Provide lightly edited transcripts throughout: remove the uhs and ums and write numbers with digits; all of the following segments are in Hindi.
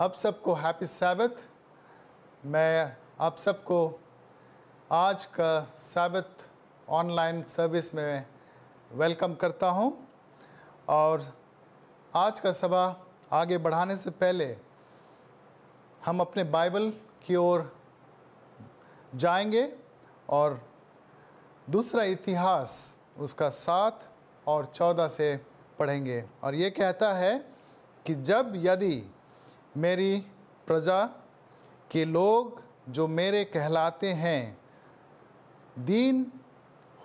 आप सबको हैप्पी सैबथ। मैं आप सबको आज का सैबथ ऑनलाइन सर्विस में वेलकम करता हूं। और आज का सभा आगे बढ़ाने से पहले हम अपने बाइबल की ओर जाएंगे और दूसरा इतिहास उसका 7 और 14 से पढ़ेंगे। और ये कहता है कि जब यदि मेरी प्रजा के लोग जो मेरे कहलाते हैं दीन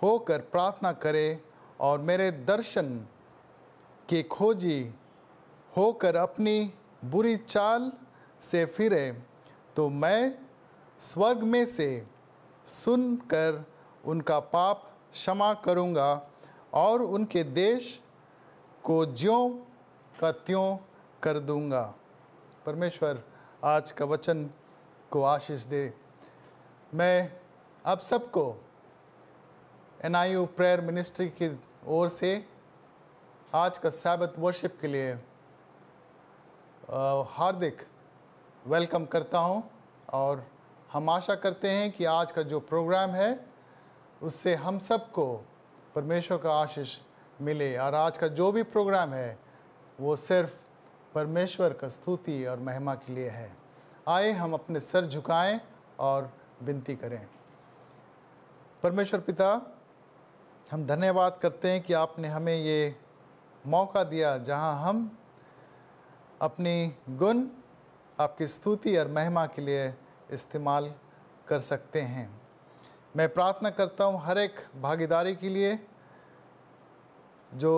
होकर प्रार्थना करें और मेरे दर्शन के खोजी होकर अपनी बुरी चाल से फिरे, तो मैं स्वर्ग में से सुनकर उनका पाप क्षमा करूँगा और उनके देश को ज्यों का त्यों कर दूँगा। परमेश्वर आज का वचन को आशीष दे। मैं आप सबको NIU प्रेयर मिनिस्ट्री की ओर से आज का सैबथ वर्शिप के लिए हार्दिक वेलकम करता हूं। और हम आशा करते हैं कि आज का जो प्रोग्राम है उससे हम सबको परमेश्वर का आशीष मिले। और आज का जो भी प्रोग्राम है वो सिर्फ परमेश्वर का स्तुति और महिमा के लिए है। आए हम अपने सर झुकाएं और विनती करें। परमेश्वर पिता, हम धन्यवाद करते हैं कि आपने हमें ये मौका दिया जहां हम अपनी गुण आपकी स्तुति और महिमा के लिए इस्तेमाल कर सकते हैं। मैं प्रार्थना करता हूं हर एक भागीदारी के लिए जो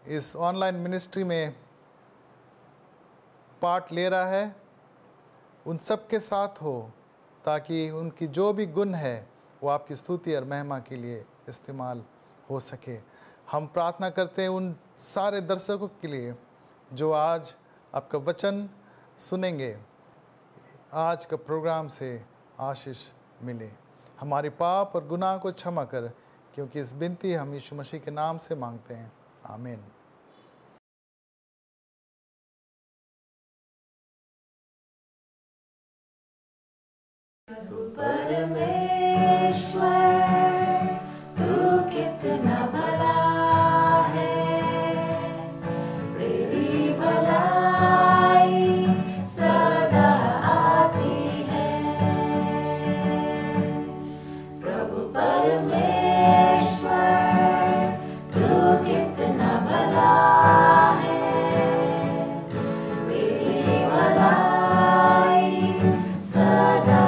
इस ऑनलाइन मिनिस्ट्री में पार्ट ले रहा है, उन सब के साथ हो, ताकि उनकी जो भी गुण है वो आपकी स्तुति और महिमा के लिए इस्तेमाल हो सके। हम प्रार्थना करते हैं उन सारे दर्शकों के लिए जो आज आपका वचन सुनेंगे, आज का प्रोग्राम से आशीष मिले। हमारे पाप और गुनाह को क्षमा कर, क्योंकि इस विनती हम यीशु मसीह के नाम से मांगते हैं, आमीन। परमेश्वर तू कितना भला है, तेरी भलाई सदा आती है। प्रभु परमेश्वर तू कितना भला है, तेरी भलाई सदा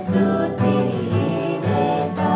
स्तुति देता।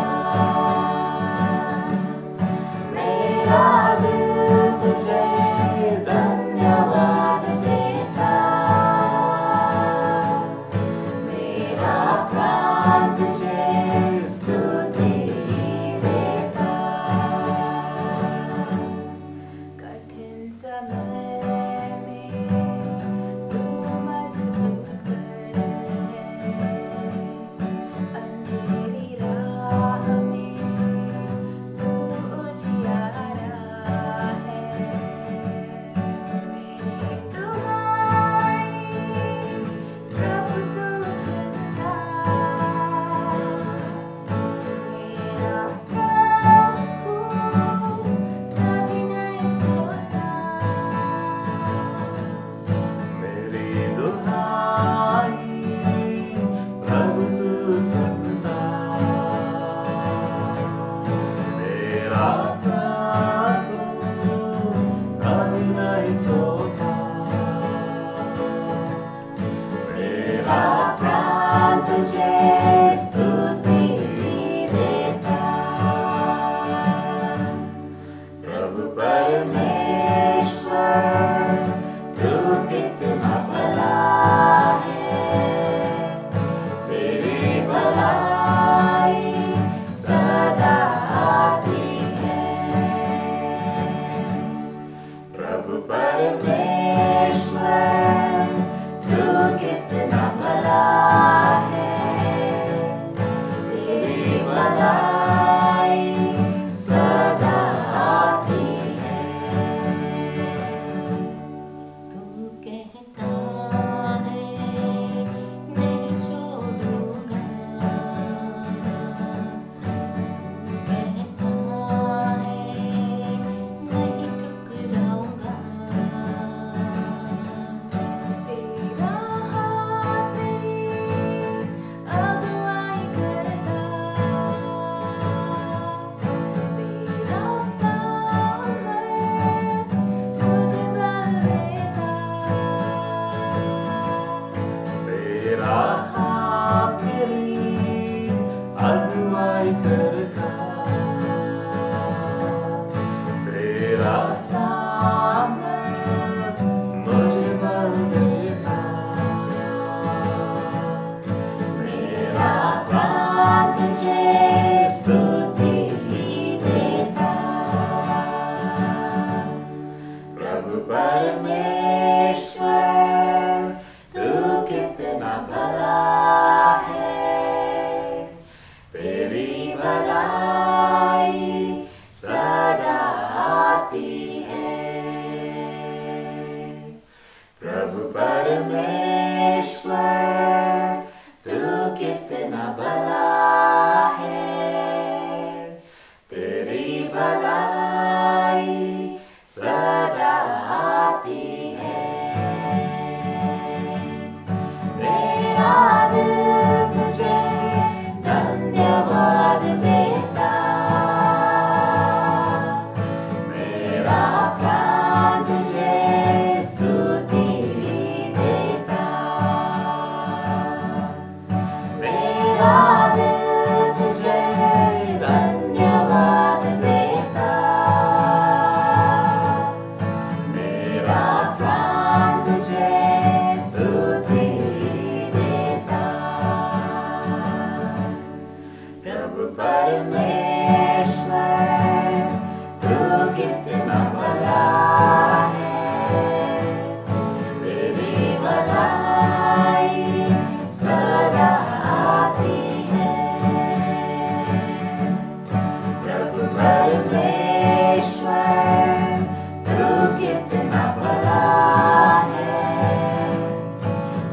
सागर का तेरा सामर्थ मुझे बल देता, मेरा प्राण तुझे स्तुति देता। प्रभु परमेश्वर तू कितना भला है, तेरी भलाई सदा आती है। प्रभु परमेश्वर तू कितना भला है, तेरी भलाई सदा आती है। मेरा दिल तुझे धन्यवाद देता, मेरा प्राण तुझे स्तुति देता। मेरा दिल तुझे धन्यवाद देता, मेरा प्राण तुझे स्तुति देता। प्रभु परमेश्वर तू कितना भला है, तेरी भलाई सदा आती है। प्रभु परमेश्वर तू कितना भला है,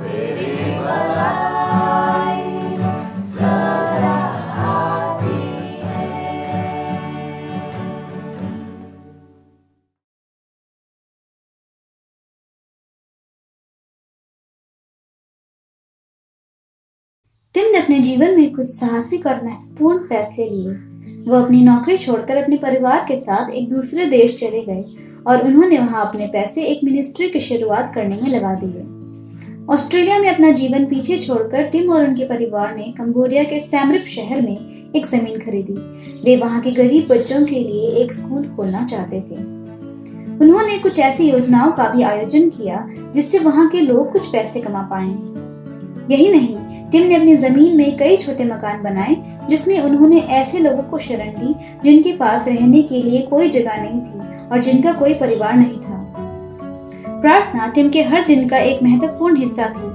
तेरी भलाई सदा आती है। टिम ने अपने जीवन में कुछ साहसिक और महत्वपूर्ण फैसले लिए। वो अपनी नौकरी छोड़कर अपने परिवार के साथ एक दूसरे देश चले गए और उन्होंने वहां अपने पैसे एक मिनिस्ट्री की शुरुआत करने में लगा दिए। ऑस्ट्रेलिया में अपना जीवन पीछे छोड़कर टिम और उनके परिवार ने कंबोडिया के सैमरिप शहर में एक जमीन खरीदी। वे वहां के गरीब बच्चों के लिए एक स्कूल खोलना चाहते थे। उन्होंने कुछ ऐसी योजनाओं का भी आयोजन किया जिससे वहां के लोग कुछ पैसे कमा पाएं। यही नहीं, टिम ने अपनी जमीन में कई छोटे मकान बनाए जिसमें उन्होंने ऐसे लोगों को शरण दी जिनके पास रहने के लिए कोई जगह नहीं थी और जिनका कोई परिवार नहीं था। प्रार्थना टिम के हर दिन का एक महत्वपूर्ण हिस्सा थी।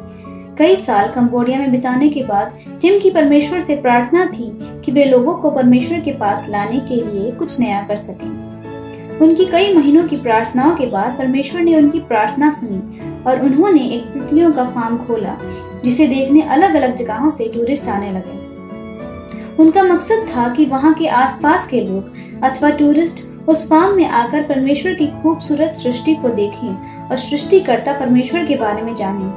कई साल कंबोडिया में बिताने के बाद टिम की परमेश्वर से प्रार्थना थी कि वे लोगों को परमेश्वर के पास लाने के लिए कुछ नया कर सकें। उनकी कई महीनों की प्रार्थनाओं के बाद परमेश्वर ने उनकी प्रार्थना सुनी और उन्होंने एक तितलियों का फार्म खोला जिसे देखने अलग अलग जगहों से टूरिस्ट आने लगे। उनका मकसद था कि वहां के आसपास के लोग अथवा टूरिस्ट उस फार्म में आकर परमेश्वर की खूबसूरत सृष्टि को देखें और सृष्टिकर्ता परमेश्वर के बारे में जानें,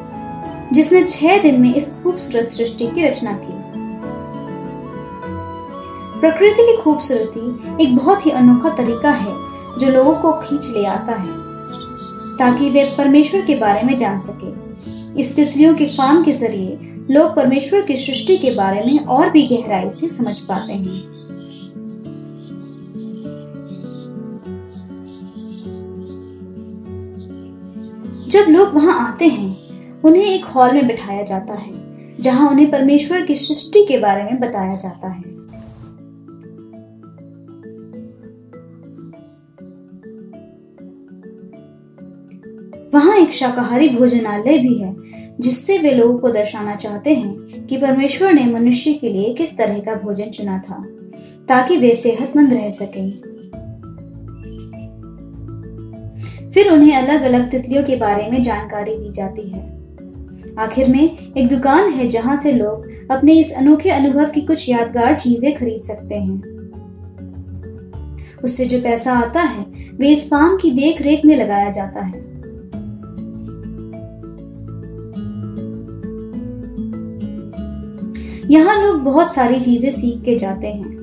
जिसने 6 दिन में इस खूबसूरत सृष्टि की रचना की। प्रकृति की खूबसूरती एक बहुत ही अनोखा तरीका है जो लोगों को खींच ले आता है ताकि वे परमेश्वर के बारे में जान सके। इस तितलियों के फार्म के जरिए लोग परमेश्वर की सृष्टि के बारे में और भी गहराई से समझ पाते हैं। जब लोग वहां आते हैं, उन्हें एक हॉल में बिठाया जाता है जहां उन्हें परमेश्वर की सृष्टि के बारे में बताया जाता है। वहां एक शाकाहारी भोजनालय भी है जिससे वे लोगों को दर्शाना चाहते हैं कि परमेश्वर ने मनुष्य के लिए किस तरह का भोजन चुना था ताकि वे सेहतमंद रह सकें। फिर उन्हें अलग अलग तितलियों के बारे में जानकारी दी जाती है। आखिर में एक दुकान है जहां से लोग अपने इस अनोखे अनुभव की कुछ यादगार चीजें खरीद सकते हैं। उससे जो पैसा आता है वे इस फार्म की देख रेख में लगाया जाता है। यहाँ लोग बहुत सारी चीजें सीख के जाते हैं।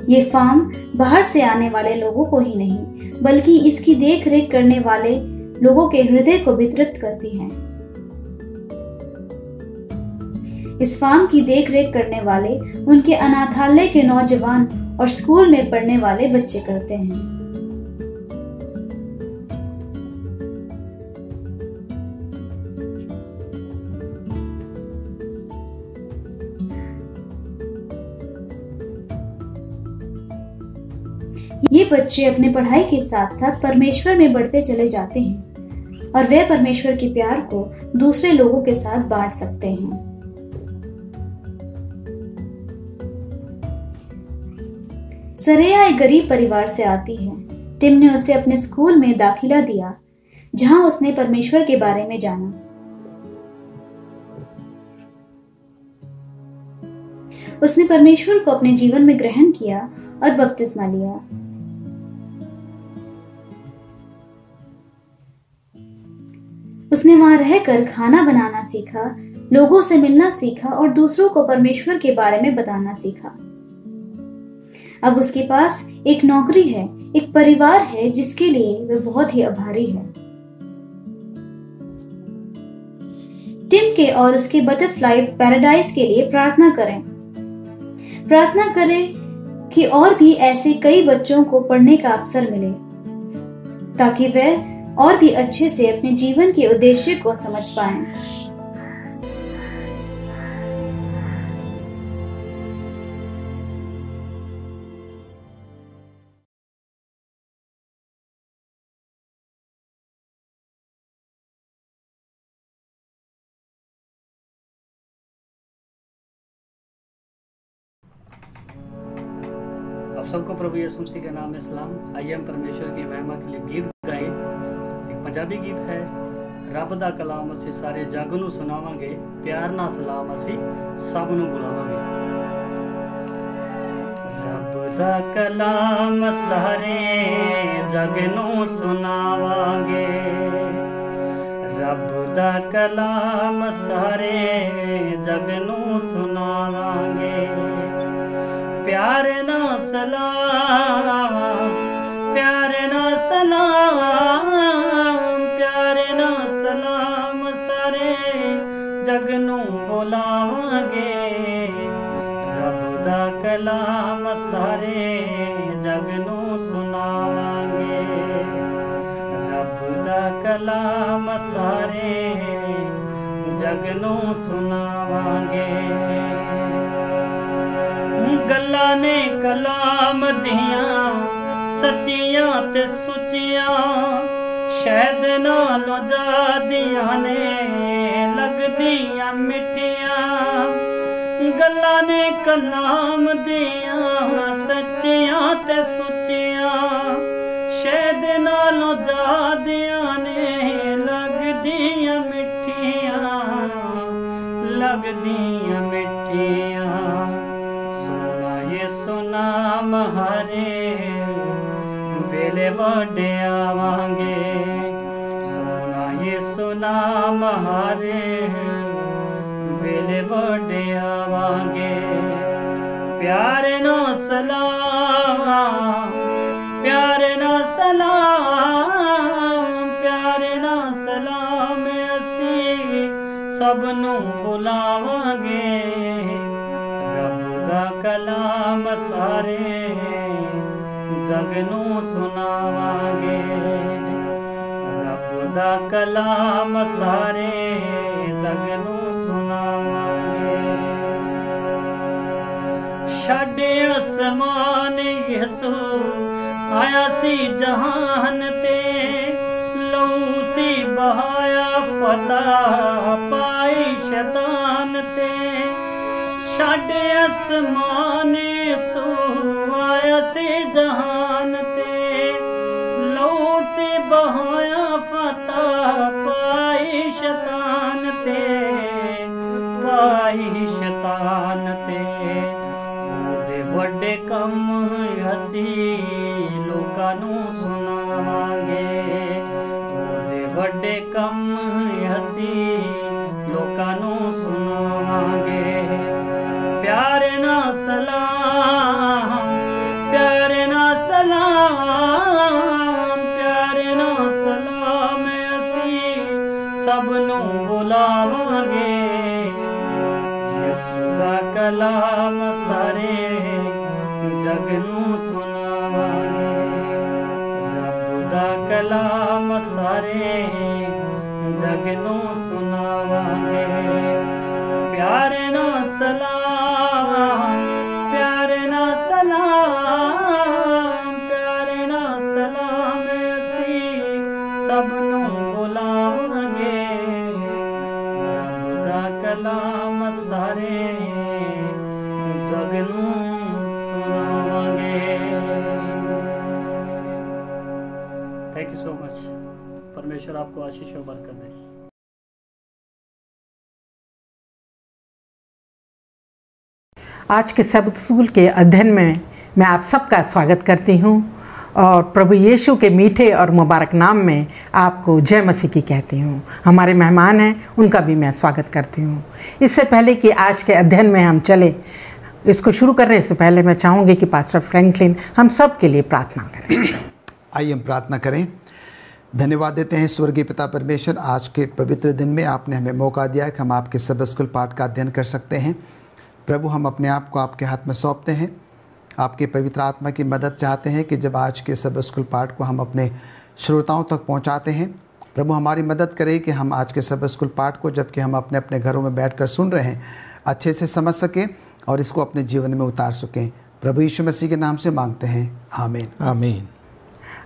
ये फार्म बाहर से आने वाले लोगों को ही नहीं बल्कि इसकी देख रेख करने वाले लोगों के हृदय को वितरित करती है। इस फार्म की देखरेख करने वाले उनके अनाथालय के नौजवान और स्कूल में पढ़ने वाले बच्चे करते हैं। ये बच्चे अपने पढ़ाई के साथ साथ परमेश्वर में बढ़ते चले जाते हैं और वे परमेश्वर के प्यार को दूसरे लोगों के साथ बांट सकते हैं। सरेया एक गरीब परिवार से आती है। टिम ने उसे अपने स्कूल में दाखिला दिया, जहां उसने परमेश्वर के बारे में जाना। उसने परमेश्वर को अपने जीवन में ग्रहण किया और बपतिस्मा लिया। उसने वहां रहकर खाना बनाना सीखा, लोगों से मिलना सीखा और दूसरों को परमेश्वर के बारे में बताना सीखा। अब उसके पास एक नौकरी है, एक परिवार है जिसके लिए वह बहुत ही आभारी है। टिम के और उसके बटरफ्लाई पैराडाइज के लिए प्रार्थना करें। प्रार्थना करें कि और भी ऐसे कई बच्चों को पढ़ने का अवसर मिले, ताकि वे और भी अच्छे से अपने जीवन के उद्देश्य को समझ पाएं। आप सबको प्रभु यीशु मसीह के नाम में सलाम। आइए हम परमेश्वर की महिमा के लिए गीत गाएं। एक पंजाबी गीत है, रब दा कलाम असी सारे जग नूं सुनावांगे, प्यार ना सलाम असी सब नूं बुलावांगे। रब दा कलाम सारे जग नूं सुनावांगे, रब दा कलाम सारे जग नूं सुनावांगे। प्यार ना सलाम, प्यार ना सलाम, प्यार ना सलाम सारे जग नूं बुलावांगे। रब दा कलाम सारे जग नूं सुनावांगे, रब दा कलाम सारे जग नूं सुनावांगे। गल्लां ने कलाम दियां सच्चियां ते सुचियां, शहद नालों जादियां ने लगदियां मिठियां। गल्लां ने कलाम दियां सच्चियां ते सुचियां, शहद नालों जादियां ने लगदियां मिठियां, लगदियां मिठियां। नाम हरे वेले वड्डे आवांगे, सोना यीशु नाम हरे वेले वड्डे आवांगे। प्यार ना सलाम, प्यार ना सलाम, प्यार ना सलाम असी सब नूं बुलावांगे। कलाम सारे जग नूं सुनावांगे, रब दा कलाम सारे जग नूं सुनावांगे। छड्डे आसमान यीशु आया सी जहान ते, लहू सी बहाया फतह पाई शैतान ते। छड्डे आसमान यीशु आया से जहान ते, लहू से बहाया फतह पाई शैतान ते, पाई शैतान ते। ओदे वड्डे कम असी लोकां नूं सुनावांगे, ओदे वड्डे कम असी लोकां नूं सुनावांगे। प्यार ना सलाम, प्यार ना सलाम, प्यार ना सलाम असी सब नूं बुलावांगे। जग नूं सुनावांगे रब दा कलाम सारे जग नूं सुनावांगे प्यारे ना सलाम प्यारे ना सलाम प्यारे ना सलाम असी सब नूं बुलावांगे रब दा कलाम सारे जग नूं सुनावांगे। Thank you so much. परमेश्वर आपको आशीष और बरकत दे। आज के सबत स्कूल के अध्ययन में मैं आप सबका स्वागत करती हूँ और प्रभु यीशु के मीठे और मुबारक नाम में आपको जय मसीह की कहती हूँ। हमारे मेहमान हैं, उनका भी मैं स्वागत करती हूँ। इससे पहले कि आज के अध्ययन में हम चले, इसको शुरू करने से पहले मैं चाहूँगी कि पास्टर फ्रैंकलिन हम सब के लिए प्रार्थना करें। आइए हम प्रार्थना करें। धन्यवाद देते हैं स्वर्गीय पिता परमेश्वर, आज के पवित्र दिन में आपने हमें मौका दिया कि हम आपके सबत स्कूल पाठ का अध्ययन कर सकते हैं। प्रभु, हम अपने आप को आपके हाथ में सौंपते हैं। आपके पवित्र आत्मा की मदद चाहते हैं कि जब आज के सबत स्कूल पाठ को हम अपने श्रोताओं तक पहुंचाते हैं, प्रभु हमारी मदद करें कि हम आज के सबत स्कूल पाठ को जबकि हम अपने अपने घरों में बैठकर सुन रहे हैं अच्छे से समझ सकें और इसको अपने जीवन में उतार सकें। प्रभु यीशु मसीह के नाम से मांगते हैं, आमीन आमीन।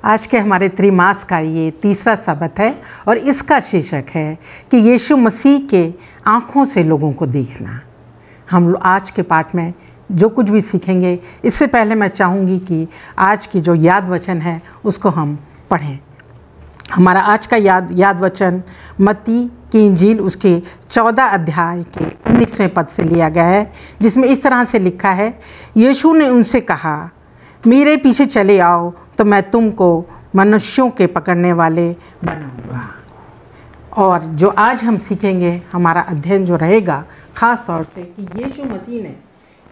आज के हमारे त्रिमास का ये तीसरा सबत है और इसका शीर्षक है कि यीशु मसीह के आँखों से लोगों को देखना। हम आज के पाठ में जो कुछ भी सीखेंगे, इससे पहले मैं चाहूँगी कि आज की जो याद वचन है उसको हम पढ़ें। हमारा आज का याद वचन मत्ती की इंजील उसके 14 अध्याय के 19वें पद से लिया गया है, जिसमें इस तरह से लिखा है, यीशु ने उनसे कहा, मेरे पीछे चले आओ तो मैं तुमको मनुष्यों के पकड़ने वाले बनाऊंगा। और जो आज हम सीखेंगे, हमारा अध्ययन जो रहेगा ख़ास तौर से कि यीशु मसीह ने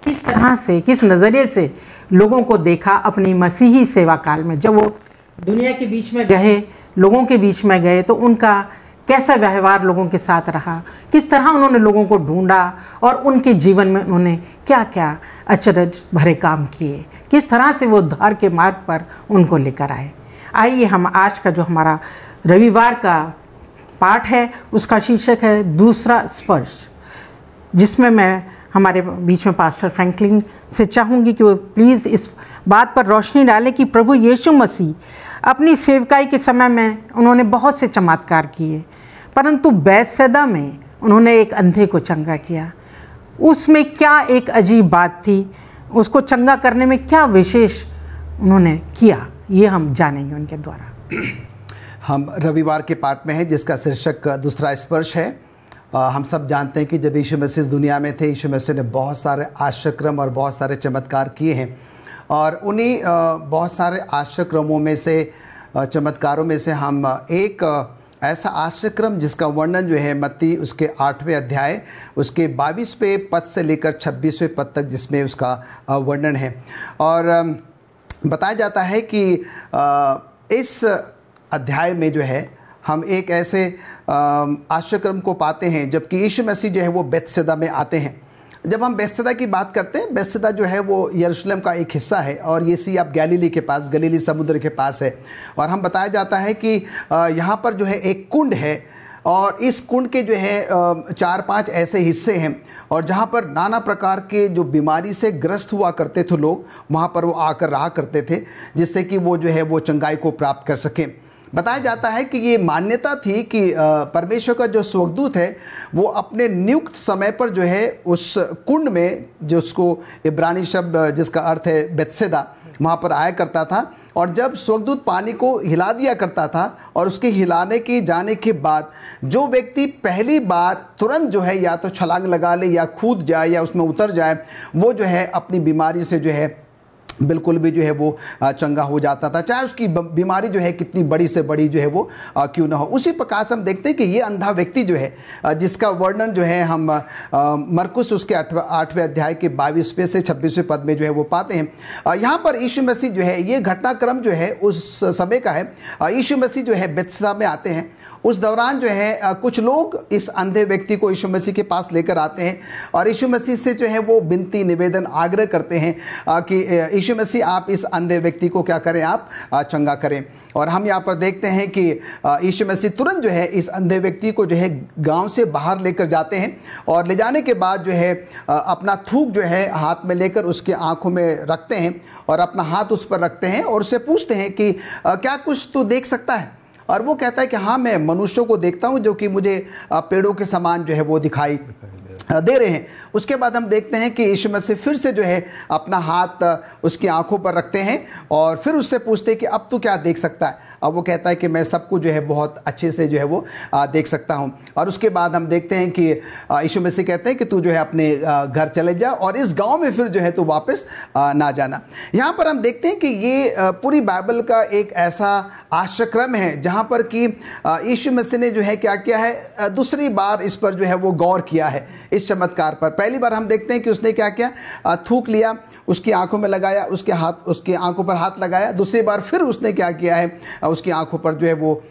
किस तरह से, किस नज़रिए से लोगों को देखा अपनी मसीही सेवा काल में। जब वो दुनिया के बीच में गए, लोगों के बीच में गए, तो उनका कैसा व्यवहार लोगों के साथ रहा, किस तरह उन्होंने लोगों को ढूंढा और उनके जीवन में उन्होंने क्या क्या अचरज भरे काम किए, किस तरह से वो उद्धार के मार्ग पर उनको लेकर आए। आइए हम आज का जो हमारा रविवार का पाठ है उसका शीर्षक है दूसरा स्पर्श, जिसमें मैं हमारे बीच में पास्टर फ्रैंकलिन से चाहूँगी कि वो प्लीज़ इस बात पर रोशनी डालें कि प्रभु यीशु मसीह अपनी सेवकाई के समय में उन्होंने बहुत से चमत्कार किए, परंतु बैतसैदा में उन्होंने एक अंधे को चंगा किया। उसमें क्या एक अजीब बात थी, उसको चंगा करने में क्या विशेष उन्होंने किया, ये हम जानेंगे उनके द्वारा। हम रविवार के पाठ में हैं जिसका शीर्षक दूसरा स्पर्श है। हम सब जानते हैं कि जब यीशु मसीह इस दुनिया में थे, यीशु मसीह ने बहुत सारे आश्चर्यक्रम और बहुत सारे चमत्कार किए हैं और उन्हीं बहुत सारे आश्चर्यक्रमों में से, चमत्कारों में से हम एक ऐसा आश्चर्यक्रम जिसका वर्णन जो है मत्ती उसके 8वें अध्याय उसके 22वें पद से लेकर 26वें पद तक जिसमें उसका वर्णन है। और बताया जाता है कि इस अध्याय में जो है हम एक ऐसे आश्चर्यक्रम को पाते हैं जबकि यीशु मसीह जो है वो बैतसैदा में आते हैं। जब हम बैतसैदा की बात करते हैं, बैतसैदा जो है वो यरूशलेम का एक हिस्सा है और ये सी आप गलीली के पास, गलीली समुद्र के पास है। और हम बताया जाता है कि यहाँ पर जो है एक कुंड है और इस कुंड के जो है 4-5 ऐसे हिस्से हैं और जहाँ पर नाना प्रकार के जो बीमारी से ग्रस्त हुआ करते थे लोग, वहाँ पर वो आकर रहा करते थे जिससे कि वो जो है वो चंगाई को प्राप्त कर सकें। बताया जाता है कि ये मान्यता थी कि परमेश्वर का जो स्वर्गदूत है वो अपने नियुक्त समय पर जो है उस कुंड में, जो उसको इब्रानी शब्द जिसका अर्थ है बैतसैदा, वहाँ पर आया करता था और जब स्वर्गदूत पानी को हिला दिया करता था और उसके हिलाने के जाने के बाद जो व्यक्ति पहली बार तुरंत जो है या तो छलांग लगा ले या कूद जाए या उसमें उतर जाए, वो जो है अपनी बीमारी से जो है बिल्कुल भी जो है वो चंगा हो जाता था, चाहे उसकी बीमारी जो है कितनी बड़ी से बड़ी जो है वो क्यों ना हो। उसी प्रकार से हम देखते हैं कि ये अंधा व्यक्ति जो है जिसका वर्णन जो है हम मरकुस उसके 8वें अध्याय के 22वें से 26वें पद में जो है वो पाते हैं। यहाँ पर यीशु मसीह जो है, ये घटनाक्रम जो है उस समय का है। यीशु मसीह जो है बैतसैदा में आते हैं उस दौरान जो है कुछ लोग इस अंधे व्यक्ति को यीशु मसीह के पास लेकर आते हैं और यीशु मसीह से जो है वो विनती निवेदन आग्रह करते हैं कि यीशु मसीह आप इस अंधे व्यक्ति को क्या करें, आप चंगा करें। और हम यहाँ पर देखते हैं कि यीशु मसीह तुरंत जो है इस अंधे व्यक्ति को जो है गांव से बाहर लेकर जाते हैं और ले जाने के बाद जो है अपना थूक जो है हाथ में लेकर उसके आंखों में रखते हैं और अपना हाथ उस पर रखते हैं और उससे पूछते हैं कि क्या कुछ तू देख सकता है। और वो कहता है कि हाँ, मैं मनुष्यों को देखता हूँ जो कि मुझे पेड़ों के समान जो है वो दिखाई दे रहे हैं। उसके बाद हम देखते हैं कि यीशु मसीह फिर से जो है अपना हाथ उसकी आंखों पर रखते हैं और फिर उससे पूछते हैं कि अब तू क्या देख सकता है। अब वो कहता है कि मैं सब कुछ जो है बहुत अच्छे से जो है वो देख सकता हूँ। और उसके बाद हम देखते हैं कि यीशु मसीह कहते हैं कि तू जो है अपने घर चले जा और इस गांव में फिर जो है तू वापस ना जाना। यहाँ पर हम देखते हैं कि ये पूरी बाइबल का एक ऐसा आश्चर्यक्रम है जहाँ पर कि यीशु मसीह ने जो है क्या किया है, दूसरी बार इस पर जो है वो गौर किया है, इस चमत्कार पर। पहली बार हम देखते हैं कि उसने क्या किया, थूक लिया, उसकी आंखों में लगाया, उसकी आंखों पर हाथ लगाया। दूसरी बार फिर उसने क्या किया है, उसकी आंखों पर जो है वो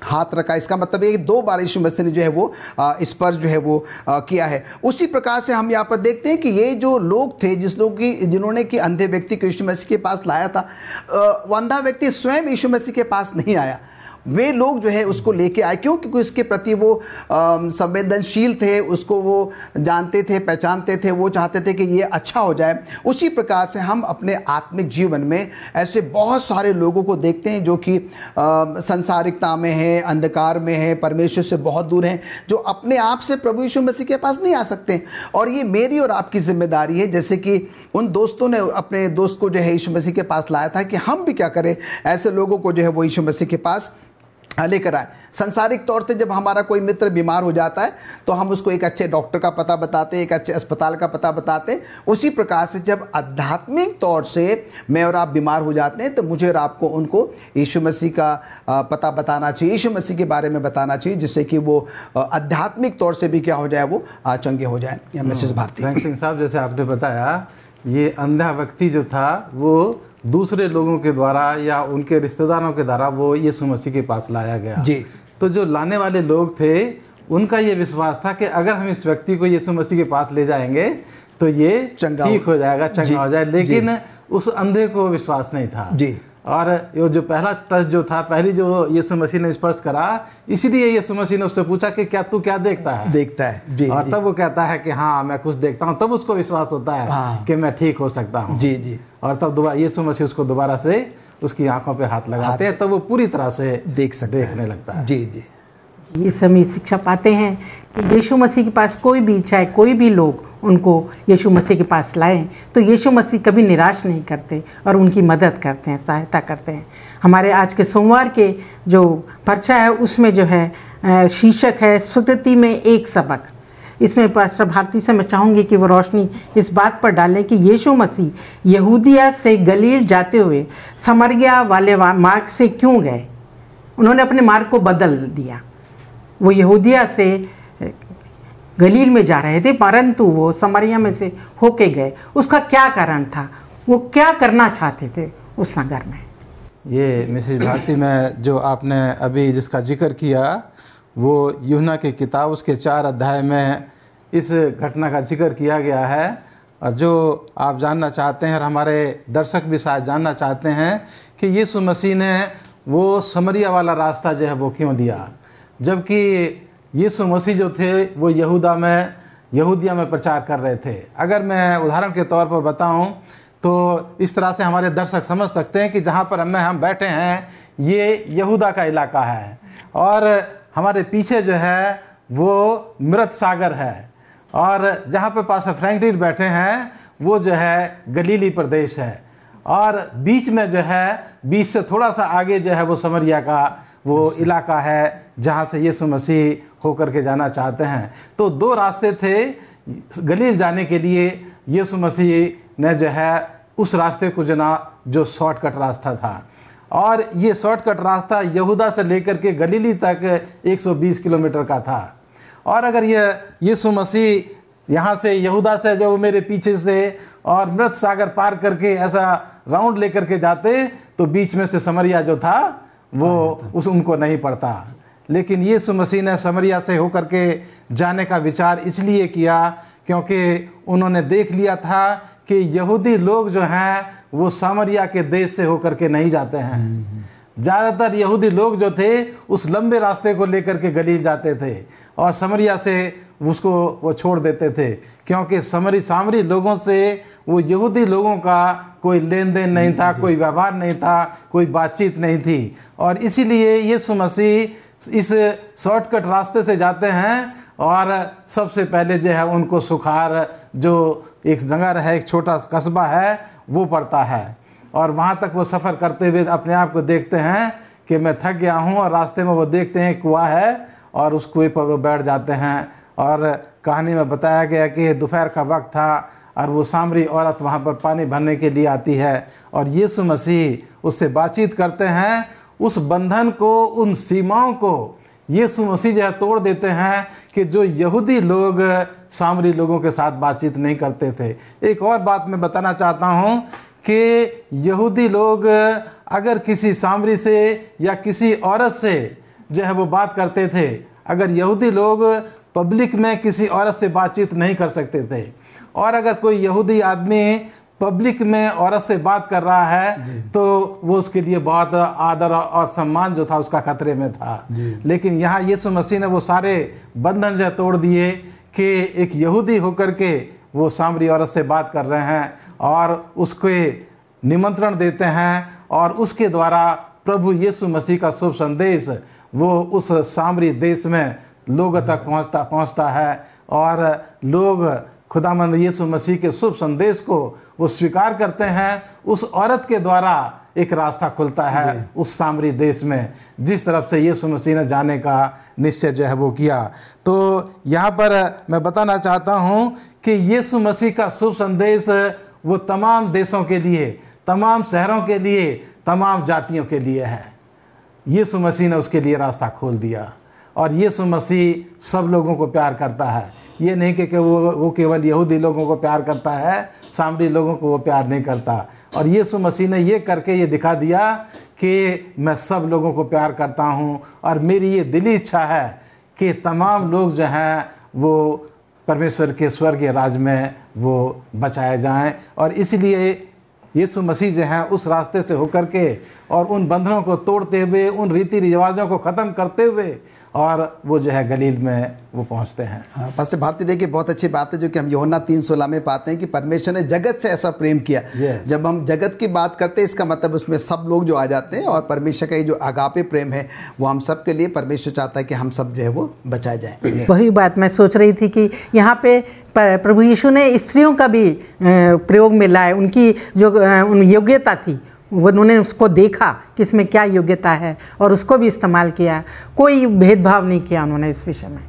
हाथ रखा। इसका मतलब है कि 2 बार यीशु मसीह ने जो है वो स्पर्श जो है वो किया है। उसी प्रकार से हम यहाँ पर देखते हैं कि ये जो लोग थे जिन्होंने कि अंधे व्यक्ति को यीशु मसीह के पास लाया था, वो अंधा व्यक्ति स्वयं यीशु मसीह के पास नहीं आया, वे लोग जो है उसको लेके आए। क्यों? क्योंकि उसके प्रति वो संवेदनशील थे, उसको वो जानते थे, पहचानते थे, वो चाहते थे कि ये अच्छा हो जाए। उसी प्रकार से हम अपने आत्मिक जीवन में ऐसे बहुत सारे लोगों को देखते हैं जो कि संसारिकता में हैं, अंधकार में हैं, परमेश्वर से बहुत दूर हैं, जो अपने आप से प्रभु यीशु मसीह के पास नहीं आ सकते। और ये मेरी और आपकी जिम्मेदारी है, जैसे कि उन दोस्तों ने अपने दोस्त को जो है यीशु मसीह के पास लाया था, कि हम भी क्या करें, ऐसे लोगों को जो है वो यीशु मसीह के पास लेकर आए। संसारिक तौर से जब हमारा कोई मित्र बीमार हो जाता है तो हम उसको एक अच्छे डॉक्टर का पता बताते हैं, एक अच्छे अस्पताल का पता बताते हैं। उसी प्रकार से जब आध्यात्मिक तौर से मैं और आप बीमार हो जाते हैं तो मुझे और आपको उनको यीशु मसीह का पता बताना चाहिए, यीशु मसीह के बारे में बताना चाहिए, जिससे कि वो आध्यात्मिक तौर से भी क्या हो जाए, वो चंगे हो जाए। यह मैसेज भारती सिंह साहब, जैसे आपने बताया, ये अंधा व्यक्ति जो था वो दूसरे लोगों के द्वारा या उनके रिश्तेदारों के द्वारा वो यीशु मसीह के पास लाया गया जी। तो जो लाने वाले लोग थे उनका ये विश्वास था कि अगर हम इस व्यक्ति को यीशु मसीह के पास ले जाएंगे तो ये ठीक हो जाएगा, चंगा हो जाए। लेकिन उस अंधे को विश्वास नहीं था जी। और ये जो पहला टच जो था, पहली जो यीशु मसीह ने स्पर्श करा, इसीलिए यीशु मसीह ने उससे पूछा कि क्या तू क्या देखता है जी, और जी। तब वो कहता है कि हाँ मैं कुछ देखता हूँ। तब उसको विश्वास होता है कि मैं ठीक हो सकता हूँ जी जी। और तब दोबारा यीशु मसीह उसको दोबारा से उसकी आंखों पे हाथ लगाते हैं, तब वो पूरी तरह से देखने लगता है जी जी। ये सभी शिक्षा पाते हैं कि यीशु मसीह के पास कोई भी, चाहे कोई भी लोग उनको यीशु मसीह के पास लाएं तो यीशु मसीह कभी निराश नहीं करते और उनकी मदद करते हैं, सहायता करते हैं। हमारे आज के सोमवार के जो पर्चा है उसमें जो है शीर्षक है स्वीकृति में एक सबक। इसमें पास्टर भारती से मैं चाहूँगी कि वो रोशनी इस बात पर डालें कि यीशु मसीह यहूदिया से गलील जाते हुए समरिया वाले मार्ग से क्यों गए। उन्होंने अपने मार्ग को बदल दिया। वो यहूदिया से गलील में जा रहे थे परंतु वो समरिया में से होके गए। उसका क्या कारण था, वो क्या करना चाहते थे उस नगर में। ये मिसेज भारती में जो आपने अभी जिसका जिक्र किया वो यूहन्ना की किताब उसके 4 अध्याय में इस घटना का जिक्र किया गया है। और जो आप जानना चाहते हैं और हमारे दर्शक भी शायद जानना चाहते हैं कि यीशु मसीह ने वो समरिया वाला रास्ता जो है वो क्यों लिया, जबकि यीशु मसीह जो थे वो यहूदिया में प्रचार कर रहे थे। अगर मैं उदाहरण के तौर पर बताऊं तो इस तरह से हमारे दर्शक समझ सकते हैं कि जहां पर हम बैठे हैं ये यहूदा का इलाका है और हमारे पीछे जो है वो मृत सागर है और जहाँ पर पास्टर फ्रैंकलिन बैठे हैं वो जो है गलीली प्रदेश है और बीच में जो है बीच से थोड़ा सा आगे जो है वो समरिया का वो इलाका है जहाँ से यीशु मसीह होकर के जाना चाहते हैं। तो 2 रास्ते थे गलील जाने के लिए। यीशु मसीह ने जो है उस रास्ते को चुना जो शॉर्टकट रास्ता था और ये शॉर्टकट रास्ता यहूदा से लेकर के गलीली तक 120 किलोमीटर का था। और अगर ये यीशु मसीह यहाँ से यहूदा से जो मेरे पीछे से और मृत सागर पार करके ऐसा राउंड लेकर के जाते तो बीच में से समरिया जो था वो उनको नहीं पड़ता। लेकिन यीशु मसीह ने समरिया से होकर के जाने का विचार इसलिए किया क्योंकि उन्होंने देख लिया था कि यहूदी लोग जो हैं वो समरिया के देश से होकर के नहीं जाते हैं। ज़्यादातर यहूदी लोग जो थे उस लंबे रास्ते को लेकर के गलील जाते थे और समरिया से उसको वो छोड़ देते थे, क्योंकि सामरी लोगों से वो यहूदी लोगों का कोई लेन देन नहीं था, कोई व्यवहार नहीं था, कोई बातचीत नहीं थी। और इसीलिए यीशु मसीह इस शॉर्टकट रास्ते से जाते हैं और सबसे पहले जो है उनको सुखार, जो एक नगर है, एक छोटा कस्बा है, वो पड़ता है। और वहाँ तक वो सफ़र करते हुए अपने आप को देखते हैं कि मैं थक गया हूँ, और रास्ते में वो देखते हैं कुआं है और उस कुएं पर वो बैठ जाते हैं। और कहानी में बताया गया कि दोपहर का वक्त था और वो सामरी औरत वहाँ पर पानी भरने के लिए आती है और यीशु मसीह उससे बातचीत करते हैं। उस बंधन को, उन सीमाओं को यीशु मसीह जो है तोड़ देते हैं कि जो यहूदी लोग सामरी लोगों के साथ बातचीत नहीं करते थे। एक और बात मैं बताना चाहता हूँ कि यहूदी लोग अगर किसी सामरी से या किसी औरत से जो है वो बात करते थे, अगर यहूदी लोग पब्लिक में किसी औरत से बातचीत नहीं कर सकते थे, और अगर कोई यहूदी आदमी पब्लिक में औरत से बात कर रहा है तो वो उसके लिए बहुत आदर और सम्मान जो था उसका खतरे में था। लेकिन यहाँ यीशु मसीह ने वो सारे बंधन जो तोड़ दिए कि एक यहूदी होकर के वो सामरी औरत से बात कर रहे हैं और उसके निमंत्रण देते हैं, और उसके द्वारा प्रभु यीशु मसीह का शुभ संदेश वो उस सामरी देश में लोगों तक पहुंचता है, और लोग खुदामंद यीशु मसीह के शुभ संदेश को वो स्वीकार करते हैं। उस औरत के द्वारा एक रास्ता खुलता है उस सामरी देश में, जिस तरफ से यीशु मसीह ने जाने का निश्चय जो है वो किया। तो यहाँ पर मैं बताना चाहता हूँ कि यीशु मसीह का शुभ संदेश वो तमाम देशों के लिए, तमाम शहरों के लिए, तमाम जातियों के लिए है। यीशु मसीह ने उसके लिए रास्ता खोल दिया, और यीशु मसीह सब लोगों को प्यार करता है। ये नहीं कि वो केवल यहूदी लोगों को प्यार करता है, सामरी लोगों को वो प्यार नहीं करता। और यीशु मसीह ने ये करके ये दिखा दिया कि मैं सब लोगों को प्यार करता हूँ, और मेरी ये दिली इच्छा है कि तमाम लोग जो हैं वो परमेश्वर के स्वर्गीय राज में वो बचाए जाएं। और इसलिए यीशु मसीह जो हैं उस रास्ते से होकर के और उन बंधनों को तोड़ते हुए, उन रीति रिवाजों को ख़त्म करते हुए, और वो जो है गलील में वो पहुंचते हैं। हाँ, पास्टर भारती, देखिए बहुत अच्छी बात है जो कि हम यूहन्ना 3:16 में पाते हैं कि परमेश्वर ने जगत से ऐसा प्रेम किया। जब हम जगत की बात करते हैं इसका मतलब उसमें सब लोग जो आ जाते हैं, और परमेश्वर का ये जो आगापे प्रेम है वो हम सब के लिए, परमेश्वर चाहता है कि हम सब जो है वो बचाए जाएं। वही बात मैं सोच रही थी कि यहाँ पे प्रभु यीशु ने स्त्रियों का भी प्रयोग में लाए। उनकी जो योग्यता थी उन्होंने उसको देखा कि इसमें क्या योग्यता है और उसको भी इस्तेमाल किया। कोई भेदभाव नहीं किया उन्होंने इस विषय में।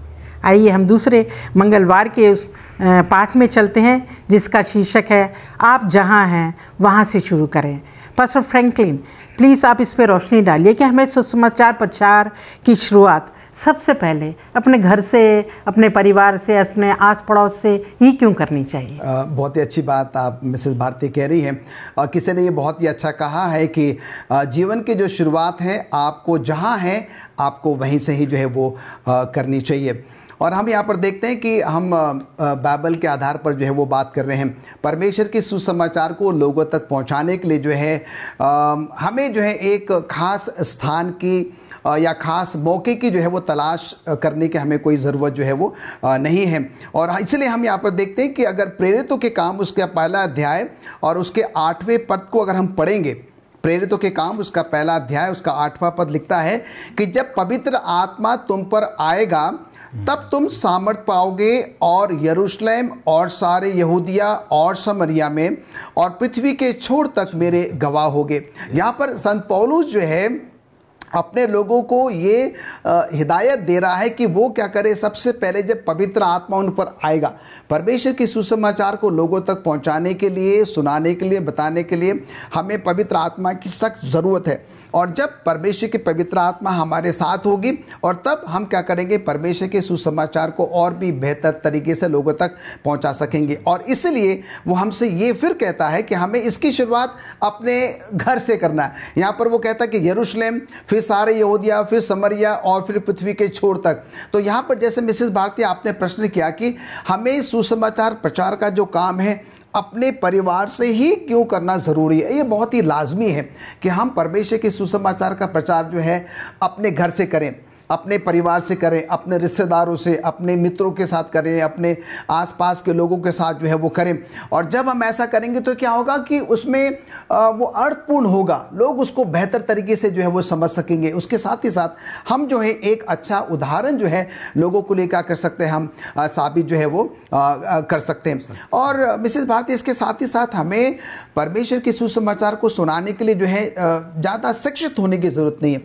आइए हम दूसरे मंगलवार के उस पाठ में चलते हैं जिसका शीर्षक है आप जहाँ हैं वहाँ से शुरू करें। पास्टर फ्रैंकलिन, प्लीज़ आप इस पर रोशनी डालिए कि हमें सुसमाचार प्रचार की शुरुआत सबसे पहले अपने घर से, अपने परिवार से, अपने आस पड़ोस से ही क्यों करनी चाहिए। बहुत ही अच्छी बात आप मिसेस भारती कह रही हैं, और किसी ने ये बहुत ही अच्छा कहा है कि जीवन की जो शुरुआत है आपको जहाँ है आपको वहीं से ही जो है वो करनी चाहिए। और हम यहाँ पर देखते हैं कि हम बाइबल के आधार पर जो है वो बात कर रहे हैं। परमेश्वर के सुसमाचार को लोगों तक पहुँचाने के लिए जो है हमें जो है एक ख़ास स्थान की या ख़ास मौके की जो है वो तलाश करने की हमें कोई ज़रूरत जो है वो नहीं है। और इसलिए हम यहाँ पर देखते हैं कि अगर प्रेरितों के काम उसका पहला अध्याय और उसके 8वें पद को अगर हम पढ़ेंगे, प्रेरितों के काम उसका पहला अध्याय उसका 8वां पद लिखता है कि जब पवित्र आत्मा तुम पर आएगा तब तुम सामर्थ पाओगे और यरूशलेम और सारे यहूदिया और समरिया में और पृथ्वी के छोर तक मेरे गवाह होगे। यहाँ पर संत पौलुस जो है अपने लोगों को ये हिदायत दे रहा है कि वो क्या करे, सबसे पहले जब पवित्र आत्मा उन पर आएगा, परमेश्वर के सुसमाचार को लोगों तक पहुंचाने के लिए, सुनाने के लिए, बताने के लिए हमें पवित्र आत्मा की सख्त ज़रूरत है। और जब परमेश्वर की पवित्र आत्मा हमारे साथ होगी और तब हम क्या करेंगे, परमेश्वर के सुसमाचार को और भी बेहतर तरीके से लोगों तक पहुंचा सकेंगे। और इसलिए वो हमसे ये फिर कहता है कि हमें इसकी शुरुआत अपने घर से करना है। यहाँ पर वो कहता है कि यरूशलेम, फिर फिर सारे यहूदिया, फिर समरिया और फिर पृथ्वी के छोर तक। तो यहाँ पर जैसे मिसेस भारती आपने प्रश्न किया कि हमें सुसमाचार प्रचार का जो काम है अपने परिवार से ही क्यों करना ज़रूरी है। ये बहुत ही लाजमी है कि हम परमेश्वर के सुसमाचार का प्रचार जो है अपने घर से करें, अपने परिवार से करें, अपने रिश्तेदारों से, अपने मित्रों के साथ करें, अपने आसपास के लोगों के साथ जो है वो करें। और जब हम ऐसा करेंगे तो क्या होगा कि उसमें वो अर्थपूर्ण होगा, लोग उसको बेहतर तरीके से जो है वो समझ सकेंगे। उसके साथ ही साथ हम जो है एक अच्छा उदाहरण जो है लोगों को लेकर कर सकते हैं, हम साबित जो है वो कर सकते हैं। और मिसेस भारती इसके साथ ही साथ हमें परमेश्वर के सुसमाचार को सुनाने के लिए जो है ज़्यादा शिक्षित होने की ज़रूरत नहीं है,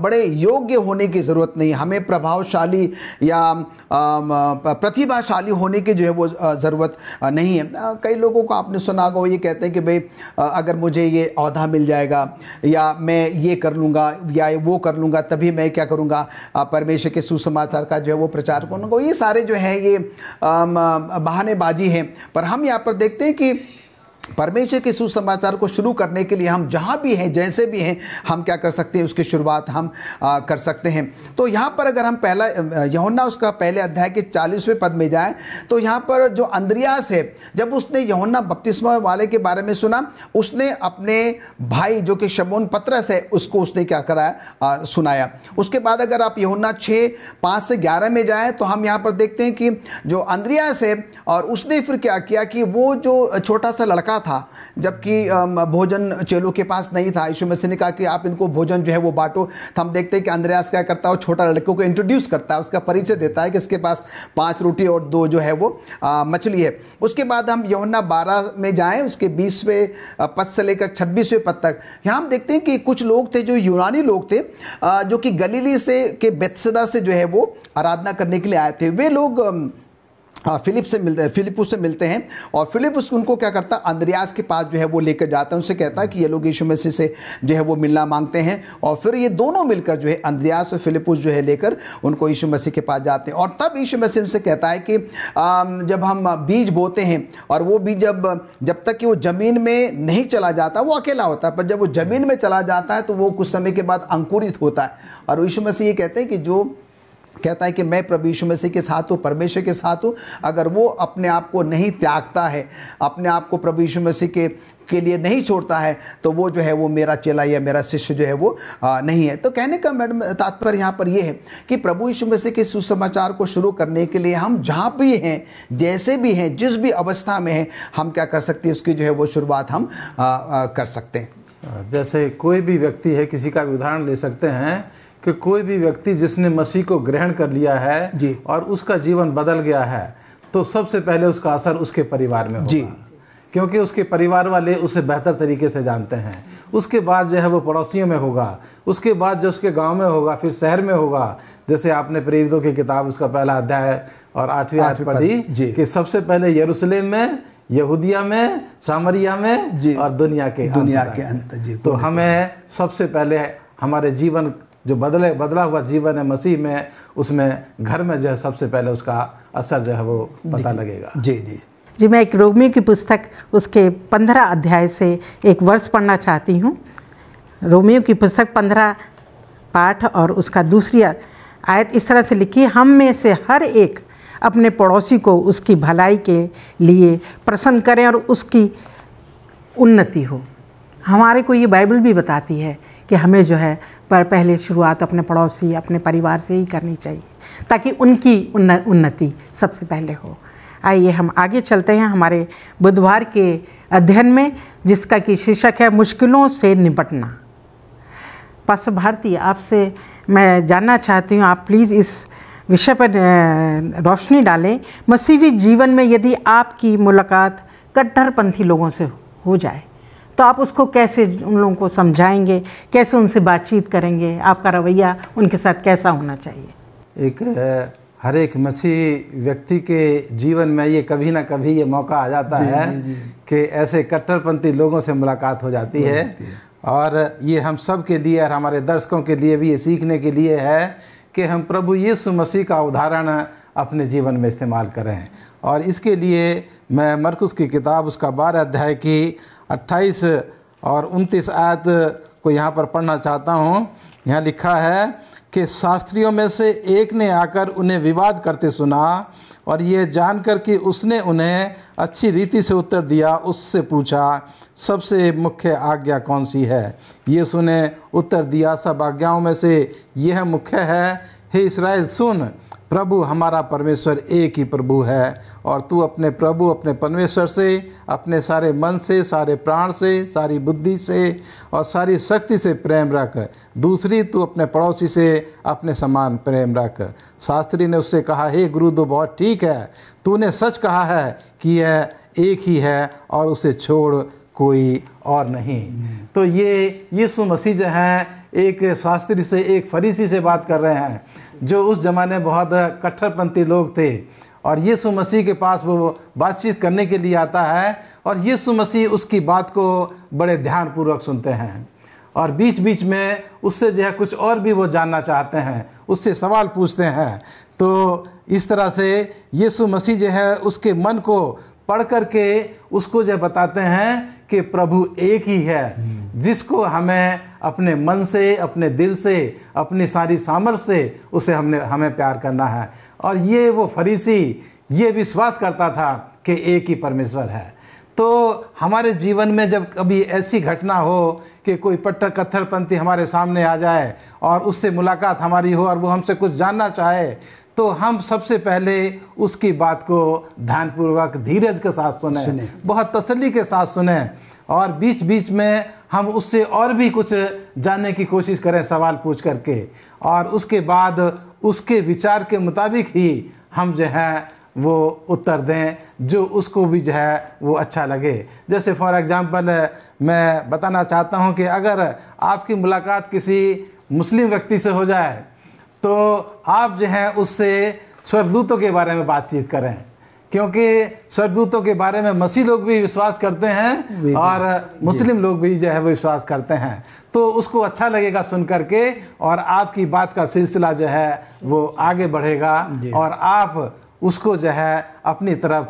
बड़े योग्य होने की ज़रूरत नहीं है, हमें प्रभावशाली या प्रतिभाशाली होने की जो है वो ज़रूरत नहीं है। कई लोगों को आपने सुना होगा, वो ये कहते हैं कि भाई अगर मुझे ये औहदा मिल जाएगा या मैं ये कर लूँगा या वो कर लूँगा तभी मैं क्या करूँगा, परमेश्वर के सुसमाचार का जो है वो प्रचार करूँगा। ये सारे जो है ये बहानेबाजी हैं। पर हम यहाँ पर देखते हैं कि परमेश्वर के सुसमाचार को शुरू करने के लिए हम जहाँ भी हैं, जैसे भी हैं, हम क्या कर सकते हैं, उसकी शुरुआत हम कर सकते हैं। तो यहाँ पर अगर हम पहला यूहन्ना उसका पहले अध्याय के 40वें पद में जाएं तो यहाँ पर जो अंद्रियास है, जब उसने यूहन्ना बपतिस्मा वाले के बारे में सुना, उसने अपने भाई जो कि शमौन पतरस है उसको उसने क्या कराया, सुनाया। उसके बाद अगर आप यूहन्ना 6:5 से 11 में जाएँ तो हम यहाँ पर देखते हैं कि जो अंद्रियास है और उसने फिर क्या किया कि वो जो छोटा सा लड़का था, जबकि भोजन चेलों के पास नहीं था, यीशु मसीह ने कहा कि आप इनको भोजन जो है वो बांटो। तो हम देखते हैं कि अंद्रयास क्या करता है, वो छोटा लड़कों को इंट्रोड्यूस करता है, उसका परिचय देता है कि इसके पास 5 रोटी और 2 जो है वो मछली है। उसके बाद हम यूहन्ना 12 में जाएं, उसके 20वें पद से लेकर 26वें पद तक, यहाँ हम देखते हैं कि कुछ लोग थे जो यूनानी लोग थे, जो कि गलीली से के बेतसदा से जो है वो आराधना करने के लिए आए थे। वे लोग फिलिपुस से मिलते हैं और फिलिपुस उनको क्या करता है, अंद्रयास के पास जो है वो लेकर जाता है। उनसे कहता है कि ये लोग यीशु मसीह से जो है वो मिलना मांगते हैं। और फिर ये दोनों मिलकर जो है अंद्रयास और फिलिपुस जो है लेकर उनको यीशु मसीह के पास जाते हैं। और तब यीशु मसीह उनसे कहता है कि जब हम बीज बोते हैं और वो बीज जब तक कि वो ज़मीन में नहीं चला जाता, वो अकेला होता है, पर जब वो ज़मीन में चला जाता है तो वो कुछ समय के बाद अंकुरित होता है। और यीशु मसीह ये कहते हैं कि जो कहता है कि मैं प्रभु यीशु मसीह के साथ हूँ, परमेश्वर के साथ हूँ, अगर वो अपने आप को नहीं त्यागता है, अपने आप को प्रभु यीशु मसीह के लिए नहीं छोड़ता है, तो वो जो है वो मेरा चेला या मेरा शिष्य जो है वो नहीं है। तो कहने का मैडम तात्पर्य यहाँ पर ये है कि प्रभु यीशु मसीह के सुसमाचार को शुरू करने के लिए हम जहाँ भी हैं, जैसे भी हैं, जिस भी अवस्था में हैं, हम क्या कर सकते हैं, उसकी जो है वो शुरुआत हम कर सकते हैं। जैसे कोई भी व्यक्ति है, किसी का भी उदाहरण ले सकते हैं कि कोई भी व्यक्ति जिसने मसीह को ग्रहण कर लिया है जी, और उसका जीवन बदल गया है, तो सबसे पहले उसका असर उसके परिवार में होगा जी, क्योंकि उसके परिवार वाले उसे बेहतर तरीके से जानते हैं। उसके बाद जो है वो पड़ोसियों में होगा, उसके बाद जो उसके गांव में होगा, फिर शहर में होगा। जैसे आपने प्रेरितों की किताब उसका पहला अध्याय और 8वीं आयत पढ़ी कि सबसे पहले यरूशलेम में, यहूदिया में, सामरिया में और दुनिया के अंत जी। तो हमें सबसे पहले हमारे जीवन जो बदला हुआ जीवन है मसीह में, उसमें घर में जो है सबसे पहले उसका असर जो है वो पता लगेगा। जी जी जी। मैं एक रोमियो की पुस्तक उसके 15 अध्याय से एक वर्ष पढ़ना चाहती हूँ। रोमियो की पुस्तक 15 पाठ और उसका दूसरी आयत इस तरह से लिखी, हम में से हर एक अपने पड़ोसी को उसकी भलाई के लिए प्रसन्न करें और उसकी उन्नति हो। हमारे को ये बाइबल भी बताती है कि हमें जो है पर पहले शुरुआत अपने पड़ोसी, अपने परिवार से ही करनी चाहिए, ताकि उनकी उन्नति सबसे पहले हो। आइए हम आगे चलते हैं हमारे बुधवार के अध्ययन में, जिसका कि शीर्षक है मुश्किलों से निपटना। पास्टर भारती, आपसे मैं जानना चाहती हूँ, आप प्लीज़ इस विषय पर रोशनी डालें। मसीही जीवन में यदि आपकी मुलाकात कट्टरपंथी लोगों से हो जाए तो आप उसको कैसे उन लोगों को समझाएंगे, कैसे उनसे बातचीत करेंगे, आपका रवैया उनके साथ कैसा होना चाहिए? हर एक मसीही व्यक्ति के जीवन में ये कभी ना कभी ये मौका आ जाता है कि ऐसे कट्टरपंथी लोगों से मुलाकात हो जाती है। और ये हम सब के लिए और हमारे दर्शकों के लिए भी ये सीखने के लिए है कि हम प्रभु यीशु मसीह का उदाहरण अपने जीवन में इस्तेमाल करें। और इसके लिए मैं मरकुस की किताब उसका 12 अध्याय की 28 और 29 आयत को यहाँ पर पढ़ना चाहता हूँ। यहाँ लिखा है कि शास्त्रियों में से एक ने आकर उन्हें विवाद करते सुना और ये जानकर कि उसने उन्हें अच्छी रीति से उत्तर दिया, उससे पूछा, सबसे मुख्य आज्ञा कौन सी है? यीशु ने उत्तर दिया, सब आज्ञाओं में से यह मुख्य है, हे इस्राएल सुन, प्रभु हमारा परमेश्वर एक ही प्रभु है और तू अपने प्रभु अपने परमेश्वर से अपने सारे मन से, सारे प्राण से, सारी बुद्धि से और सारी शक्ति से प्रेम रख। दूसरी, तू अपने पड़ोसी से अपने समान प्रेम रख। शास्त्री ने उससे कहा, हे गुरु, तो बहुत ठीक है, तूने सच कहा है कि यह एक ही है और उसे छोड़ कोई और नहीं। तो ये यीशु मसीह जो हैं एक शास्त्री से, एक फरीसी से बात कर रहे हैं जो उस ज़माने बहुत कट्टरपंथी लोग थे, और यीशु मसीह के पास वो बातचीत करने के लिए आता है और यीशु मसीह उसकी बात को बड़े ध्यानपूर्वक सुनते हैं और बीच बीच में उससे जो है कुछ और भी वो जानना चाहते हैं, उससे सवाल पूछते हैं। तो इस तरह से यीशु मसीह जो है उसके मन को पढ़ करके उसको जो बताते हैं कि प्रभु एक ही है, जिसको हमें अपने मन से, अपने दिल से, अपनी सारी सामर्थ्य से उसे हमें प्यार करना है। और ये वो फरीसी ये विश्वास करता था कि एक ही परमेश्वर है। तो हमारे जीवन में जब कभी ऐसी घटना हो कि कोई कट्टरपंथी हमारे सामने आ जाए और उससे मुलाकात हमारी हो और वो हमसे कुछ जानना चाहे, तो हम सबसे पहले उसकी बात को ध्यानपूर्वक धीरज के साथ सुने, बहुत तसल्ली के साथ सुने और बीच बीच में हम उससे और भी कुछ जानने की कोशिश करें सवाल पूछ करके, और उसके बाद उसके विचार के मुताबिक ही हम जो है वो उत्तर दें जो उसको भी जो है वो अच्छा लगे। जैसे फॉर एग्ज़ाम्पल मैं बताना चाहता हूँ कि अगर आपकी मुलाकात किसी मुस्लिम व्यक्ति से हो जाए तो आप जो है उससे स्वर्गदूतों के बारे में बातचीत करें, क्योंकि स्वर्गदूतों के बारे में मसीह लोग भी विश्वास करते हैं और मुस्लिम लोग भी जो है वो विश्वास करते हैं। तो उसको अच्छा लगेगा सुन करके और आपकी बात का सिलसिला जो है वो आगे बढ़ेगा और आप उसको जो है अपनी तरफ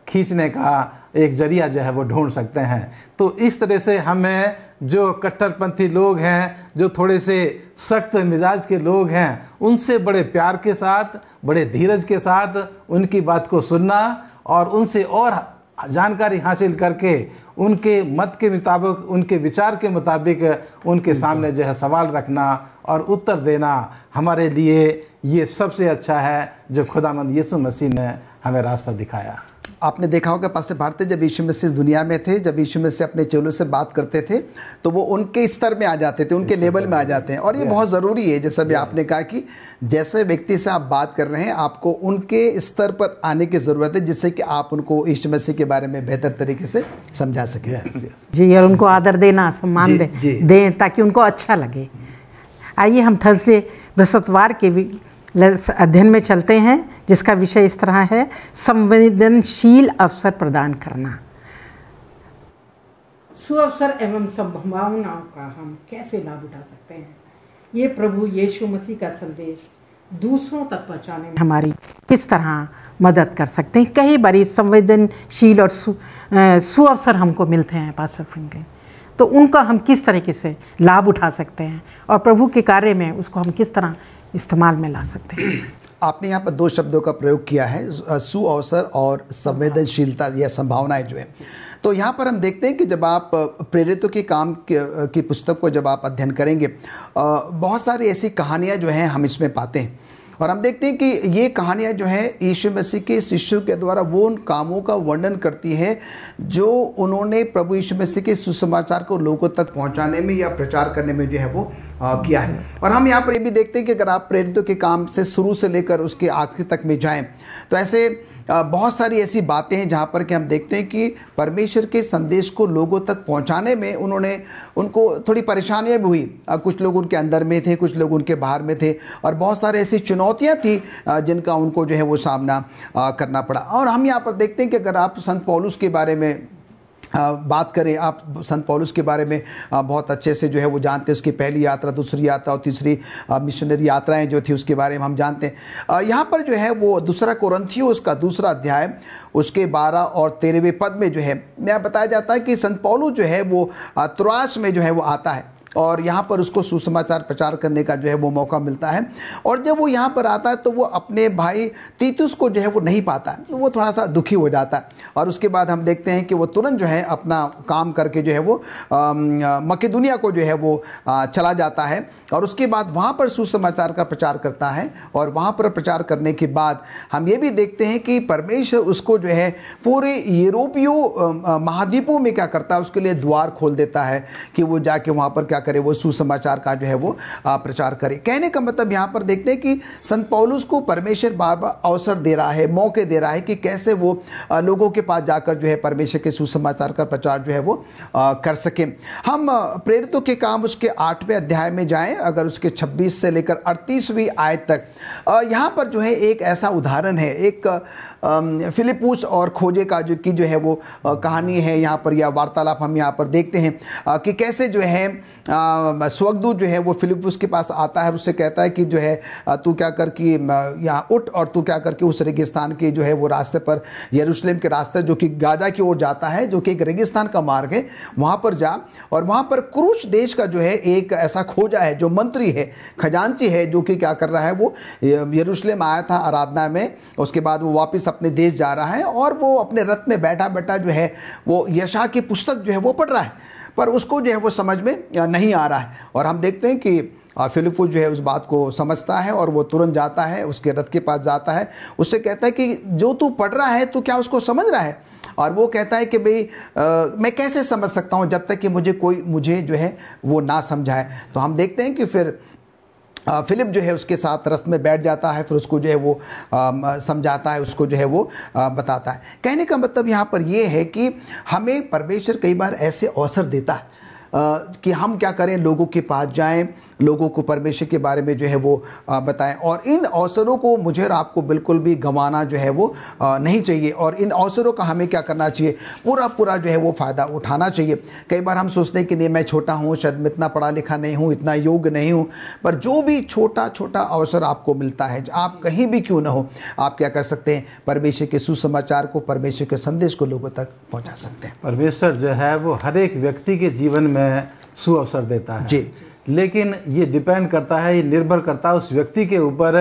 खींचने का एक जरिया जो है वो ढूंढ सकते हैं। तो इस तरह से हमें जो कट्टरपंथी लोग हैं, जो थोड़े से सख्त मिजाज के लोग हैं, उनसे बड़े प्यार के साथ, बड़े धीरज के साथ उनकी बात को सुनना और उनसे और जानकारी हासिल करके उनके मत के मुताबिक, उनके विचार के मुताबिक उनके सामने जो है सवाल रखना और उत्तर देना हमारे लिए ये सबसे अच्छा है जो खुदावंद यीशु मसीह ने हमें रास्ता दिखाया। आपने देखा होगा पास्टर भारती, जब यीशु मसीह इस दुनिया में थे, जब यीशु मसीह अपने चेलों से बात करते थे तो वो उनके स्तर में आ जाते थे, उनके लेवल में आ जाते हैं। और ये बहुत ज़रूरी है, जैसा भी आपने कहा कि जैसे व्यक्ति से आप बात कर रहे हैं आपको उनके स्तर पर आने की ज़रूरत है, जिससे कि आप उनको यीशु मसीह के बारे में बेहतर तरीके से समझा सकें। जी, और उनको आदर देना, सम्मान दें ताकि उनको अच्छा लगे। आइए हम थर्सडे बृहस्पतिवार के अध्ययन में चलते हैं, जिसका विषय इस तरह है, संवेदनशील अवसर प्रदान करना। सुअवसर एवं संभावनाओं का हम कैसे लाभ उठा सकते हैं, ये प्रभु यीशु मसीह का संदेश दूसरों तक पहुंचाने में हमारी किस तरह मदद कर सकते हैं। कई बार संवेदनशील और सुअवसर हमको मिलते हैं पास्टर फ्रैंकलिन, तो उनका हम किस तरीके से लाभ उठा सकते हैं और प्रभु के कार्य में उसको हम किस तरह इस्तेमाल में ला सकते हैं। आपने यहाँ पर दो शब्दों का प्रयोग किया है, सुअवसर और संवेदनशीलता या संभावनाएं जो है। तो यहाँ पर हम देखते हैं कि जब आप प्रेरितों के काम की पुस्तक को जब आप अध्ययन करेंगे, बहुत सारी ऐसी कहानियाँ जो हैं हम इसमें पाते हैं और हम देखते हैं कि ये कहानियाँ जो हैं यीशु मसीह के शिष्यों के द्वारा वो उन कामों का वर्णन करती है जो उन्होंने प्रभु यीशु मसीह के सुसमाचार को लोगों तक पहुंचाने में या प्रचार करने में जो है वो किया है। और हम यहाँ पर ये भी देखते हैं कि अगर आप प्रेरितों के काम से शुरू से लेकर उसके आखिर तक में जाएं तो ऐसे बहुत सारी ऐसी बातें हैं जहाँ पर कि हम देखते हैं कि परमेश्वर के संदेश को लोगों तक पहुँचाने में उनको थोड़ी परेशानियाँ भी हुई। कुछ लोग उनके अंदर में थे, कुछ लोग उनके बाहर में थे और बहुत सारे ऐसी चुनौतियाँ थी जिनका उनको जो है वो सामना करना पड़ा। और हम यहाँ पर देखते हैं कि अगर आप संत पौलुस के बारे में बात करें, आप संत पौलुस के बारे में बहुत अच्छे से जो है वो जानते हैं, उसकी पहली यात्रा, दूसरी यात्रा और तीसरी मिशनरी यात्राएं जो थी उसके बारे में हम जानते हैं। यहाँ पर जो है वो दूसरा कोरिन्थियों उसका दूसरा अध्याय उसके 12 और 13वें पद में जो है मैं बताया जाता है कि संत पौलुस जो है वो त्रोआस में जो है वो आता है और यहाँ पर उसको सुसमाचार प्रचार करने का जो है वो मौका मिलता है। और जब वो यहाँ पर आता है तो वो अपने भाई तीतुस को जो है वो नहीं पाता है, तो वो थोड़ा सा दुखी हो जाता है। और उसके बाद हम देखते हैं कि वो तुरंत जो है अपना काम करके जो है वो मकेदुनिया को जो है वो चला जाता है और उसके बाद वहाँ पर सुसमाचार का प्रचार करता है। और वहाँ पर प्रचार करने के बाद हम ये भी देखते हैं कि परमेश्वर उसको जो है पूरे यूरोपीय महाद्वीपों में क्या करता है, उसके लिए द्वार खोल देता है कि वो जाके वहाँ पर क्या करे, वो सुसमाचार का जो है वो प्रचार करे। कहने का मतलब यहाँ पर देखते हैं कि संत पौलुस को परमेश्वर बार बार अवसर दे रहा है, मौके दे रहा है कि कैसे वो लोगों के पास जाकर जो है परमेश्वर के सुसमाचार का प्रचार जो है वो कर सके। हम प्रेरितों के काम उसके 8वें अध्याय में जाएं, अगर उसके 26 से लेकर 38वीं आयत तक, यहाँ पर जो है एक ऐसा उदाहरण है, एक फिलिपुस और खोजे का जो है वो कहानी है यहाँ पर, या वार्तालाप हम यहाँ पर देखते हैं कि कैसे जो है स्वर्गदूत जो है वो फिलिपुस के पास आता है और उससे कहता है कि जो है तू क्या कर कि यहाँ उठ और तू क्या करके उस रेगिस्तान के जो है वो रास्ते पर, यरूशलेम के रास्ते जो कि गाजा की ओर जाता है, जो कि एक रेगिस्तान का मार्ग है, वहाँ पर जा। और वहाँ पर क्रूस देश का जो है एक ऐसा खोजा है जो मंत्री है, खजांची है, जो कि क्या कर रहा है, वो यरूशलेम आया था आराधना में, उसके बाद वो वापस अपने देश जा रहा है और वो अपने रथ में बैठा बैठा जो है वो यशा की पुस्तक जो है वो पढ़ रहा है, पर उसको जो है वो समझ में नहीं आ रहा है। और हम देखते हैं कि फिलिपुस जो है उस बात को समझता है और वो तुरंत जाता है, उसके रथ के पास जाता है, उससे कहता है कि जो तू पढ़ रहा है तो क्या उसको समझ रहा है? और वो कहता है कि भाई मैं कैसे समझ सकता हूँ जब तक कि मुझे जो है वो ना समझाए। तो हम देखते हैं कि फिर फिलिप जो है उसके साथ रथ में बैठ जाता है, फिर उसको जो है वो समझाता है, उसको जो है वो बताता है। कहने का मतलब यहाँ पर ये है कि हमें परमेश्वर कई बार ऐसे अवसर देता है कि हम क्या करें, लोगों के पास जाएं, लोगों को परमेश्वर के बारे में जो है वो बताएं। और इन अवसरों को मुझे और आपको बिल्कुल भी गंवाना जो है वो नहीं चाहिए, और इन अवसरों का हमें क्या करना चाहिए, पूरा जो है वो फ़ायदा उठाना चाहिए। कई बार हम सोचते हैं कि नहीं मैं छोटा हूँ, शायद मैं इतना पढ़ा लिखा नहीं हूँ, इतना योग्य नहीं हूँ, पर जो भी छोटा छोटा अवसर आपको मिलता है, आप कहीं भी क्यों ना हो, आप क्या कर सकते हैं, परमेश्वर के सुसमाचार को, परमेश्वर के संदेश को लोगों तक पहुँचा सकते हैं। परमेश्वर जो है वो हर एक व्यक्ति के जीवन में सुअवसर देता है जी, लेकिन ये डिपेंड करता है, ये निर्भर करता है उस व्यक्ति के ऊपर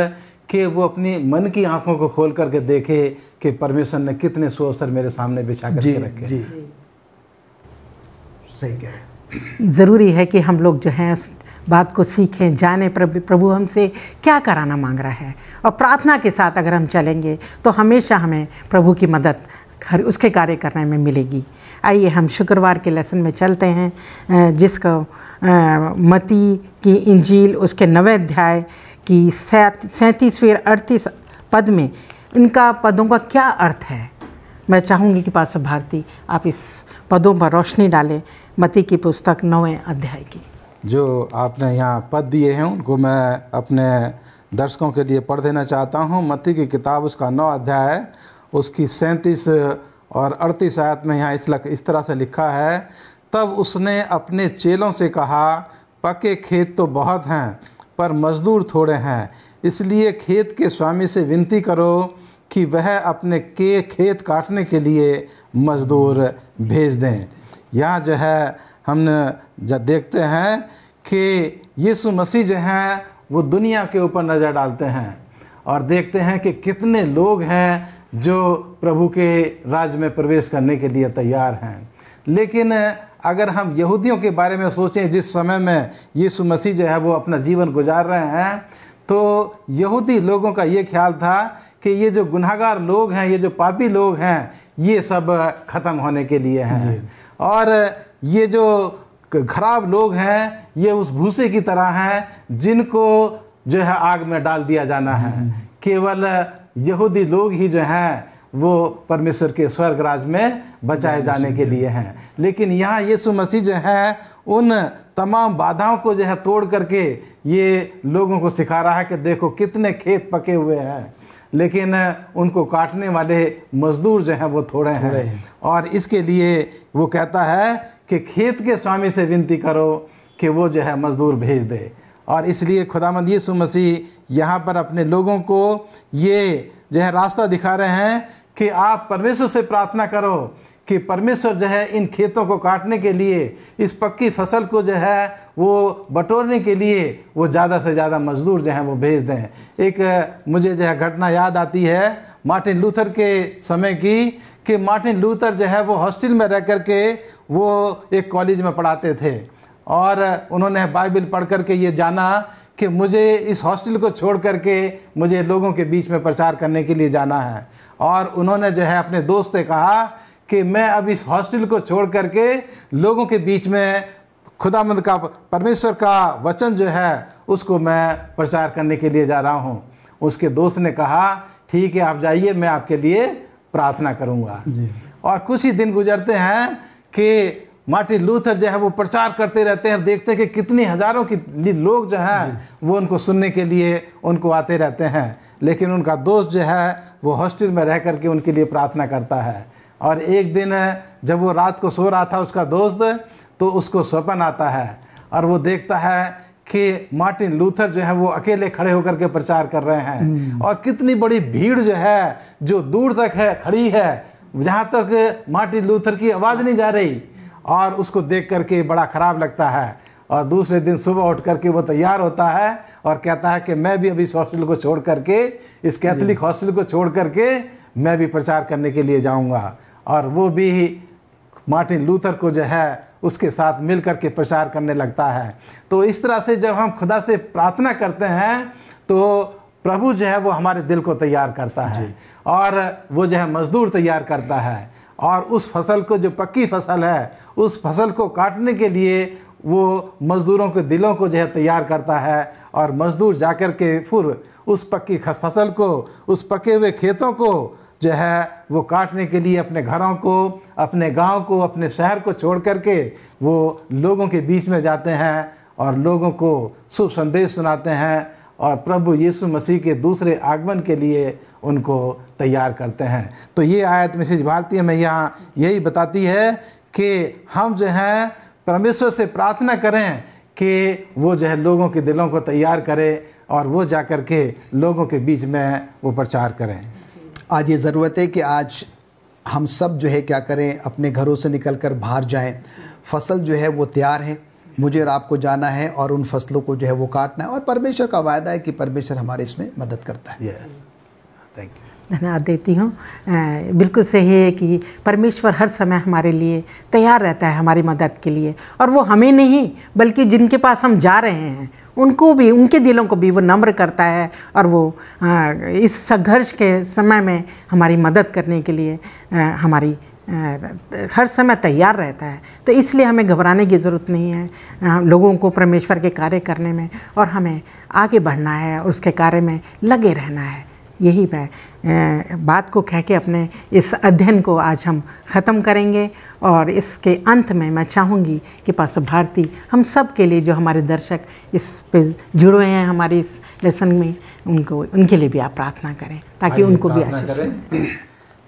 कि वो अपनी मन की आंखों को खोल करके देखे कि परमेश्वर ने कितने सुअवसर मेरे सामने बिछा करके रखे। जी सही कह रहे। ज़रूरी है कि हम लोग जो हैं उस बात को सीखें, जाने प्रभु हमसे क्या कराना मांग रहा है, और प्रार्थना के साथ अगर हम चलेंगे तो हमेशा हमें प्रभु की मदद उसके कार्य करने में मिलेगी। आइए हम शुक्रवार के लेसन में चलते हैं, जिसको मत्ती की इंजील उसके 9वें अध्याय की 37वीं 38 पद में इनका पदों का क्या अर्थ है। मैं चाहूँगी कि पास्टर भारती आप इस पदों पर रोशनी डालें, मत्ती की पुस्तक 9वें अध्याय की। जो आपने यहाँ पद दिए हैं उनको मैं अपने दर्शकों के लिए पढ़ देना चाहता हूँ। मत्ती की किताब उसका 9 अध्याय उसकी 37 और 38 आयत में यहाँ इस तरह से लिखा है, तब उसने अपने चेलों से कहा, पके खेत तो बहुत हैं पर मजदूर थोड़े हैं, इसलिए खेत के स्वामी से विनती करो कि वह अपने के खेत काटने के लिए मजदूर भेज दें। यहाँ जो है हम जब देखते हैं कि यीशु मसीह जो हैं वो दुनिया के ऊपर नज़र डालते हैं और देखते हैं कि कितने लोग हैं जो प्रभु के राज्य में प्रवेश करने के लिए तैयार हैं। लेकिन अगर हम यहूदियों के बारे में सोचें, जिस समय में यीशु मसीह जो है वो अपना जीवन गुजार रहे हैं, तो यहूदी लोगों का ये ख्याल था कि ये जो गुनहगार लोग हैं, ये जो पापी लोग हैं, ये सब ख़त्म होने के लिए हैं, और ये जो खराब लोग हैं ये उस भूसे की तरह हैं जिनको जो है आग में डाल दिया जाना है। केवल यहूदी लोग ही जो हैं वो परमेश्वर के स्वर्ग राज में बचाए जाने के लिए हैं। लेकिन यहाँ यीशु मसीह जो है उन तमाम बाधाओं को जो है तोड़ करके ये लोगों को सिखा रहा है कि देखो कितने खेत पके हुए हैं, लेकिन उनको काटने वाले मजदूर जो हैं वो थोड़े हैं। और इसके लिए वो कहता है कि खेत के स्वामी से विनती करो कि वो जो है मजदूर भेज दे। और इसलिए खुदावंद यीशु मसीह यहाँ पर अपने लोगों को ये जो है रास्ता दिखा रहे हैं कि आप परमेश्वर से प्रार्थना करो कि परमेश्वर जो है इन खेतों को काटने के लिए, इस पक्की फसल को जो है वो बटोरने के लिए वो ज़्यादा से ज़्यादा मजदूर जो हैं वो भेज दें। एक मुझे जो है घटना याद आती है मार्टिन लूथर के समय की, कि मार्टिन लूथर जो है वो हॉस्टल में रह कर के वो एक कॉलेज में पढ़ाते थे और उन्होंने बाइबल पढ़ कर के ये जाना कि मुझे इस हॉस्टल को छोड़ करके मुझे लोगों के बीच में प्रचार करने के लिए जाना है। और उन्होंने जो है अपने दोस्त से कहा कि मैं अब इस हॉस्टल को छोड़ करके लोगों के बीच में खुदावंद का, परमेश्वर का वचन जो है उसको मैं प्रचार करने के लिए जा रहा हूँ। उसके दोस्त ने कहा ठीक है आप जाइए, मैं आपके लिए प्रार्थना करूँगा। और कुछ ही दिन गुजरते हैं कि मार्टिन लूथर जो है वो प्रचार करते रहते हैं, देखते हैं कि कितनी हज़ारों की लोग जो हैं वो उनको सुनने के लिए उनको आते रहते हैं। लेकिन उनका दोस्त जो है वो हॉस्टल में रह करके उनके लिए प्रार्थना करता है। और एक दिन जब वो रात को सो रहा था उसका दोस्त, तो उसको स्वप्न आता है और वो देखता है कि मार्टिन लूथर जो है वो अकेले खड़े होकर के प्रचार कर रहे हैं और कितनी बड़ी भीड़ जो है जो दूर तक है खड़ी है, जहाँ तक मार्टिन लूथर की आवाज़ नहीं जा रही। और उसको देख करके बड़ा ख़राब लगता है। और दूसरे दिन सुबह उठ करके वो तैयार होता है और कहता है कि मैं भी अभी इस हॉस्टल को छोड़ करके, इस कैथोलिक हॉस्टल को छोड़ करके मैं भी प्रचार करने के लिए जाऊंगा। और वो भी मार्टिन लूथर को जो है उसके साथ मिल करके प्रचार करने लगता है। तो इस तरह से जब हम खुदा से प्रार्थना करते हैं तो प्रभु जो है वो हमारे दिल को तैयार करता है और वो जो है मजदूर तैयार करता है। और उस फसल को, जो पक्की फसल है, उस फसल को काटने के लिए वो मज़दूरों के दिलों को जो है तैयार करता है। और मज़दूर जाकर के फिर उस पक्की फसल को, उस पके हुए खेतों को जो है वो काटने के लिए अपने घरों को, अपने गांव को, अपने शहर को छोड़ करके वो लोगों के बीच में जाते हैं और लोगों को शुभ संदेश सुनाते हैं और प्रभु यीशु मसीह के दूसरे आगमन के लिए उनको तैयार करते हैं। तो ये आयत मिसेज भारती में यहाँ यही बताती है कि हम जो हैं परमेश्वर से प्रार्थना करें कि वो जो है लोगों के दिलों को तैयार करे और वो जा कर के लोगों के बीच में वो प्रचार करें। आज ये ज़रूरत है कि आज हम सब जो है क्या करें, अपने घरों से निकलकर बाहर जाएं। फसल जो है वो तैयार है, मुझे और आपको जाना है और उन फसलों को जो है वो काटना है। और परमेश्वर का वायदा है कि परमेश्वर हमारे इसमें मदद करता है। Thank you. धन्यवाद देती हूँ। बिल्कुल सही है कि परमेश्वर हर समय हमारे लिए तैयार रहता है हमारी मदद के लिए। और वो हमें नहीं बल्कि जिनके पास हम जा रहे हैं उनको भी, उनके दिलों को भी वो नम्र करता है और वो इस संघर्ष के समय में हमारी मदद करने के लिए हमारी हर समय तैयार रहता है। तो इसलिए हमें घबराने की ज़रूरत नहीं है लोगों को परमेश्वर के कार्य करने में, और हमें आगे बढ़ना है और उसके कार्य में लगे रहना है। यही मैं बात को कह के अपने इस अध्ययन को आज हम ख़त्म करेंगे। और इसके अंत में मैं चाहूँगी कि पास्टर भारती हम सब के लिए, जो हमारे दर्शक इस पे जुड़े हुए हैं हमारी इस लेसन में, उनके लिए भी आप प्रार्थना करें ताकि उनको भी आशीष मिले।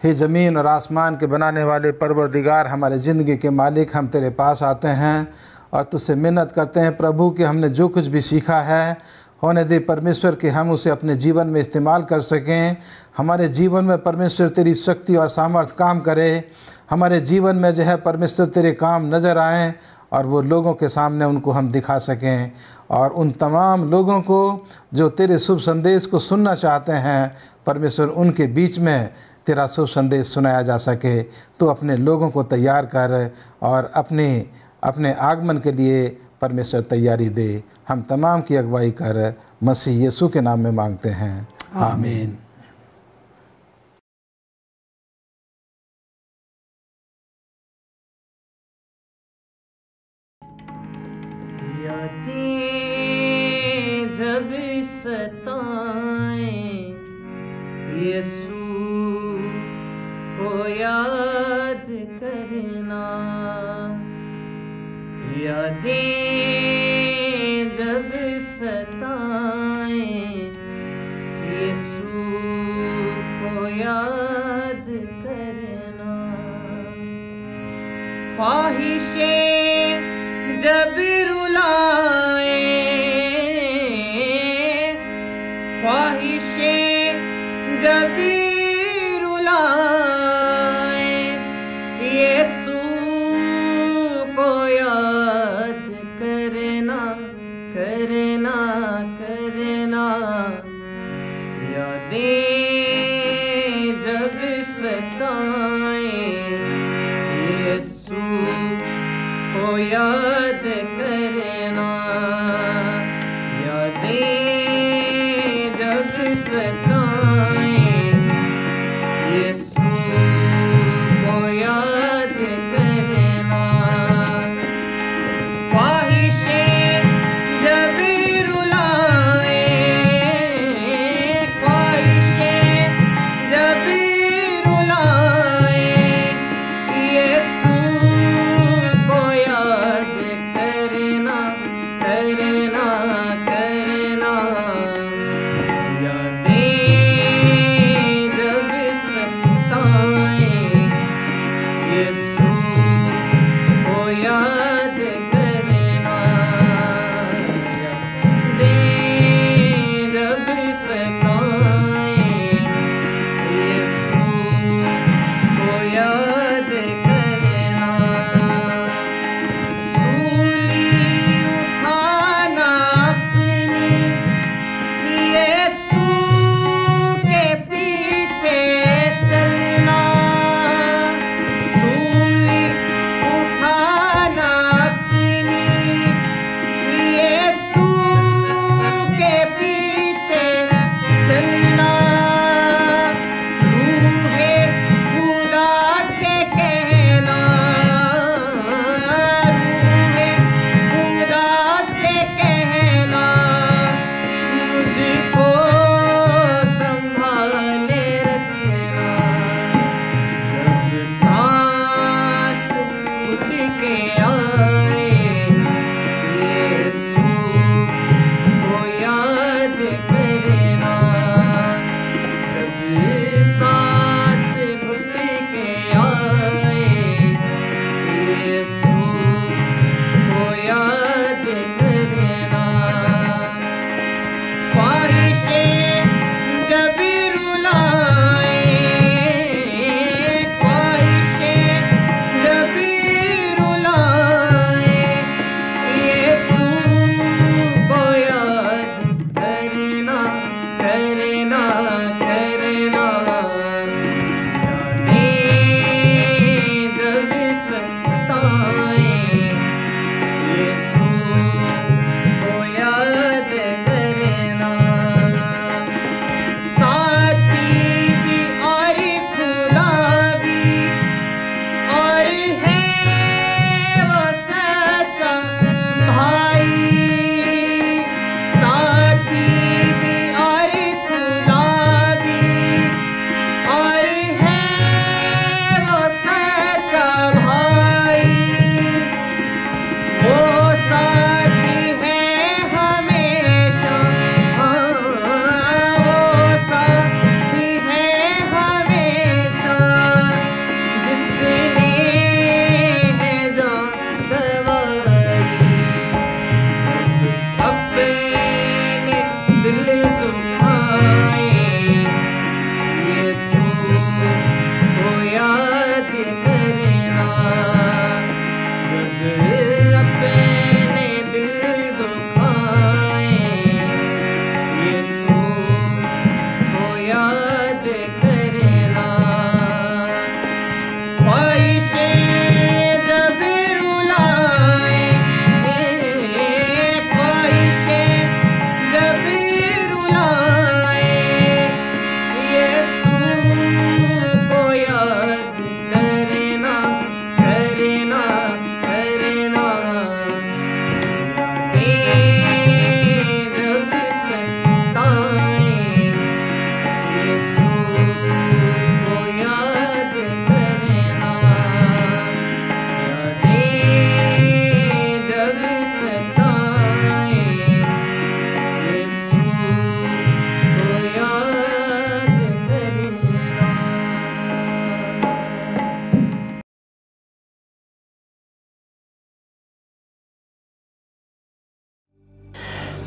हे ज़मीन और आसमान के बनाने वाले परवरदिगार, हमारे ज़िंदगी के मालिक, हम तेरे पास आते हैं और तुझसे मिन्नत करते हैं प्रभु कि हमने जो कुछ भी सीखा है होने दे परमेश्वर कि हम उसे अपने जीवन में इस्तेमाल कर सकें। हमारे जीवन में परमेश्वर तेरी शक्ति और सामर्थ्य काम करे। हमारे जीवन में जो है परमेश्वर तेरे काम नज़र आएँ और वो लोगों के सामने उनको हम दिखा सकें। और उन तमाम लोगों को जो तेरे शुभ संदेश को सुनना चाहते हैं परमेश्वर, उनके बीच में तेरा शुभ संदेश सुनाया जा सके। तो अपने लोगों को तैयार कर और अपने आगमन के लिए परमेश्वर तैयारी दे। हम तमाम की अगुवाई कर मसीह यीशु के नाम में मांगते हैं, आमीन। जब सताएं यीशु को याद करना, यादें जब सताएं यीशु को याद करना, ख्वाहिशें जब रुलाएं, ख्वाहिशें जब रुलाएं करना करना, यादें जब सताए यीशु को याद करना, यादें जब सताए यीशु को याद करना, ख्वाहिशें जब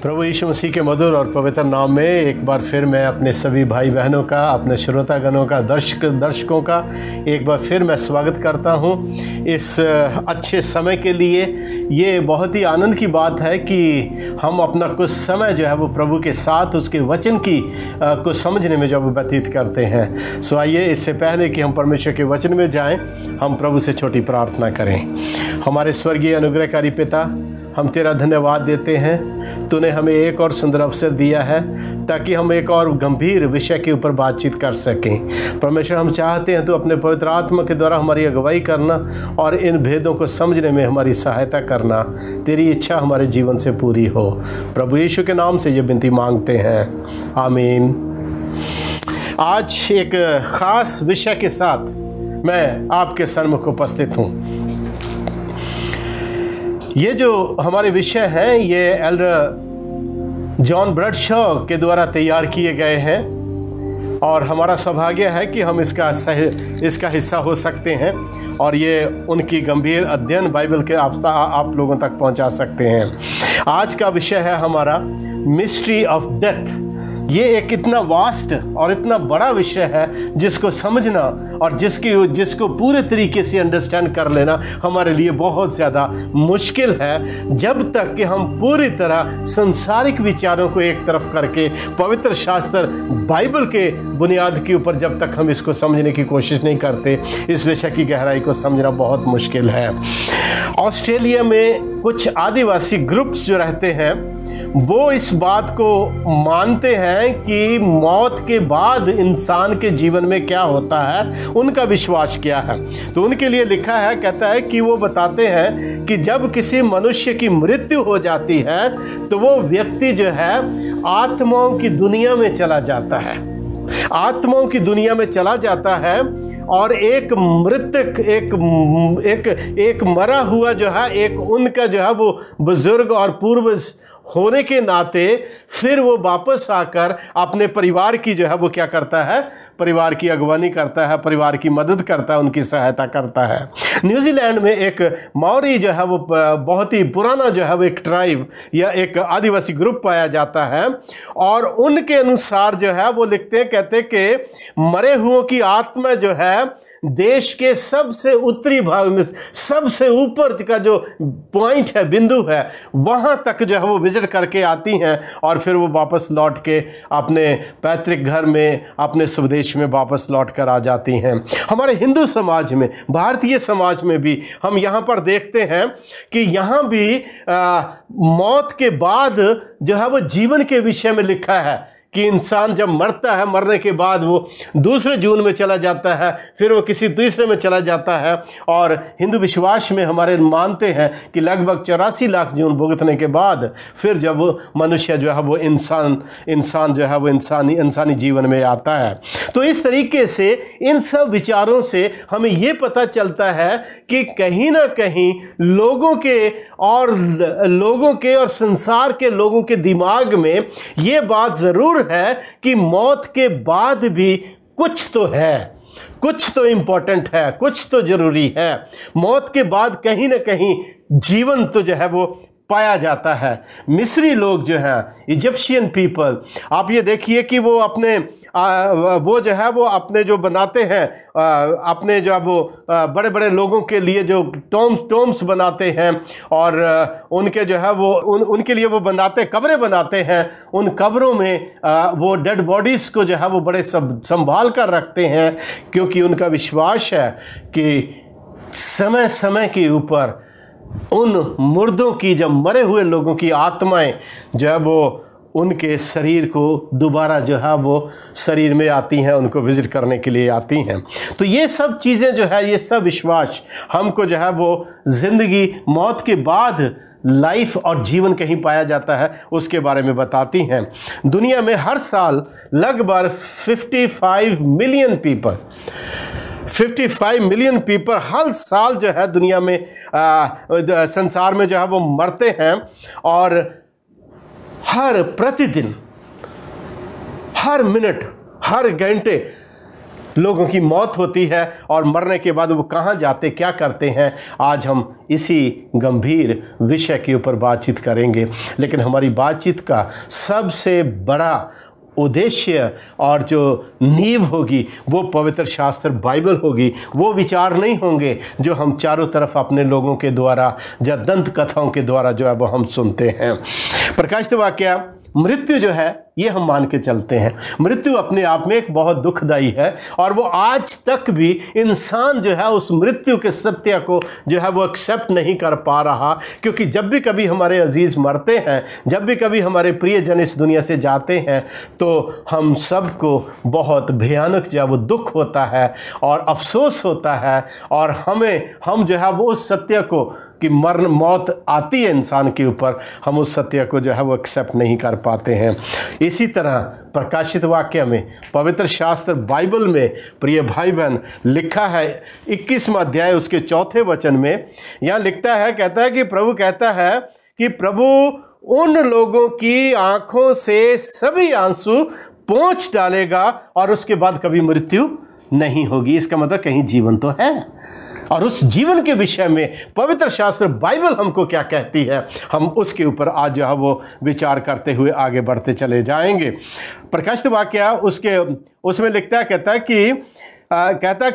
प्रभु यीशु मसीह के मधुर और पवित्र नाम में एक बार फिर मैं अपने सभी भाई बहनों का, अपने श्रोतागणों का, दर्शकों का एक बार फिर मैं स्वागत करता हूं इस अच्छे समय के लिए। ये बहुत ही आनंद की बात है कि हम अपना कुछ समय जो है वो प्रभु के साथ उसके वचन की को समझने में जो वो व्यतीत करते हैं। सो आइए, इससे पहले कि हम परमेश्वर के वचन में जाएं, हम प्रभु से छोटी प्रार्थना करें। हमारे स्वर्गीय अनुग्रहकारी पिता, हम तेरा धन्यवाद देते हैं। तूने हमें एक और सुंदर अवसर दिया है ताकि हम एक और गंभीर विषय के ऊपर बातचीत कर सकें। परमेश्वर, हम चाहते हैं तू अपने पवित्र आत्मा के द्वारा हमारी अगुवाई करना और इन भेदों को समझने में हमारी सहायता करना। तेरी इच्छा हमारे जीवन से पूरी हो। प्रभु यीशु के नाम से ये विनती मांगते हैं, आमीन। आज एक ख़ास विषय के साथ मैं आपके सन्मुख उपस्थित हूँ। ये जो हमारे विषय हैं ये एल्डर जॉन ब्रडशॉ के द्वारा तैयार किए गए हैं और हमारा सौभाग्य है कि हम इसका हिस्सा हो सकते हैं और ये उनकी गंभीर अध्ययन बाइबल के आप लोगों तक पहुंचा सकते हैं। आज का विषय है हमारा मिस्ट्री ऑफ डेथ। ये एक इतना वास्ट और इतना बड़ा विषय है जिसको समझना और जिसको पूरे तरीके से अंडरस्टैंड कर लेना हमारे लिए बहुत ज़्यादा मुश्किल है, जब तक कि हम पूरी तरह संसारिक विचारों को एक तरफ करके पवित्र शास्त्र बाइबल के बुनियाद के ऊपर जब तक हम इसको समझने की कोशिश नहीं करते, इस विषय की गहराई को समझना बहुत मुश्किल है। ऑस्ट्रेलिया में कुछ आदिवासी ग्रुप्स जो रहते हैं वो इस बात को मानते हैं कि मौत के बाद इंसान के जीवन में क्या होता है, उनका विश्वास क्या है। तो उनके लिए लिखा है, कहता है कि वो बताते हैं कि जब किसी मनुष्य की मृत्यु हो जाती है तो वो व्यक्ति जो है आत्माओं की दुनिया में चला जाता है, आत्माओं की दुनिया में चला जाता है और एक मृतक, एक मरा हुआ जो है, एक उनका जो है वो बुजुर्ग और पूर्वज होने के नाते फिर वो वापस आकर अपने परिवार की जो है वो क्या करता है, परिवार की अगवानी करता है, परिवार की मदद करता है, उनकी सहायता करता है। न्यूजीलैंड में एक मौरी जो है वो बहुत ही पुराना जो है वो एक ट्राइब या एक आदिवासी ग्रुप पाया जाता है और उनके अनुसार जो है वो लिखते हैं, कहते कि मरे हुओं की आत्मा जो है देश के सबसे उत्तरी भाग में सबसे ऊपर का जो पॉइंट है, बिंदु है, वहां तक जो है वो विजिट करके आती हैं और फिर वो वापस लौट के अपने पैतृक घर में, अपने स्वदेश में वापस लौट कर आ जाती हैं। हमारे हिंदू समाज में, भारतीय समाज में भी हम यहाँ पर देखते हैं कि यहाँ भी मौत के बाद जो है वो जीवन के विषय में लिखा है कि इंसान जब मरता है, मरने के बाद वो दूसरे जून में चला जाता है, फिर वो किसी तीसरे में चला जाता है। और हिंदू विश्वास में हमारे मानते हैं कि लगभग 84 लाख जून भुगतने के बाद फिर जब मनुष्य जो है वो इंसान जो है वो इंसानी जीवन में आता है। तो इस तरीके से इन सब विचारों से हमें ये पता चलता है कि कहीं ना कहीं लोगों के और संसार के लोगों के दिमाग में ये बात ज़रूर है कि मौत के बाद भी कुछ तो है, कुछ तो इंपॉर्टेंट है, कुछ तो जरूरी है। मौत के बाद कहीं ना कहीं जीवन तो जो है वो पाया जाता है। मिस्री लोग जो हैं, इजिप्शियन पीपल, आप ये देखिए कि वो अपने वो जो है वो अपने जो बनाते हैं, अपने जो वो बड़े बड़े लोगों के लिए जो टोम्स बनाते हैं और उनके जो है वो उनके लिए वो कब्रें बनाते हैं। उन कब्रों में वो डेड बॉडीज़ को जो है वो बड़े संभाल कर रखते हैं, क्योंकि उनका विश्वास है कि समय समय के ऊपर उन मुर्दों की, जब मरे हुए लोगों की आत्माएं जो है वो उनके शरीर को दोबारा जो है वो शरीर में आती हैं, उनको विजिट करने के लिए आती हैं। तो ये सब चीज़ें जो है, ये सब विश्वास हमको जो है वो ज़िंदगी, मौत के बाद लाइफ और जीवन कहीं पाया जाता है, उसके बारे में बताती हैं। दुनिया में हर साल लगभग 55 मिलियन पीपल हर साल जो है दुनिया में संसार में जो है वो मरते हैं और हर प्रतिदिन, हर मिनट, हर घंटे लोगों की मौत होती है और मरने के बाद वो कहाँ जाते, क्या करते हैं, आज हम इसी गंभीर विषय के ऊपर बातचीत करेंगे। लेकिन हमारी बातचीत का सबसे बड़ा उद्देश्य और जो नींव होगी वो पवित्र शास्त्र बाइबल होगी। वो विचार नहीं होंगे जो हम चारों तरफ अपने लोगों के द्वारा या दंत कथाओं के द्वारा जो है वो हम सुनते हैं। प्रकाशित वाक्य मृत्यु जो है ये हम मान के चलते हैं, मृत्यु अपने आप में एक बहुत दुखदाई है और वो आज तक भी इंसान जो है उस मृत्यु के सत्य को जो है वो एक्सेप्ट नहीं कर पा रहा। क्योंकि जब भी कभी हमारे अजीज मरते हैं, जब भी कभी हमारे प्रियजन इस दुनिया से जाते हैं, तो हम सबको बहुत भयानक जो है वो दुख होता है और अफसोस होता है और हम जो है वो उस सत्य को कि मरण मौत आती है इंसान के ऊपर, हम उस सत्य को जो है वो एक्सेप्ट नहीं कर पाते हैं। इसी तरह प्रकाशित वाक्य में, पवित्र शास्त्र बाइबल में प्रिय भाई बहन लिखा है 21वां अध्याय उसके 4 वचन में, यहाँ लिखता है, कहता है कि प्रभु कहता है कि प्रभु उन लोगों की आंखों से सभी आंसू पोंछ डालेगा और उसके बाद कभी मृत्यु नहीं होगी। इसका मतलब कहीं जीवन तो है और उस जीवन के विषय में पवित्र शास्त्र बाइबल हमको क्या कहती है, हम उसके ऊपर आज जो है वो विचार करते हुए आगे बढ़ते चले जाएंगे। प्रकाशित वाक्य उसमें लिखता है, कहता है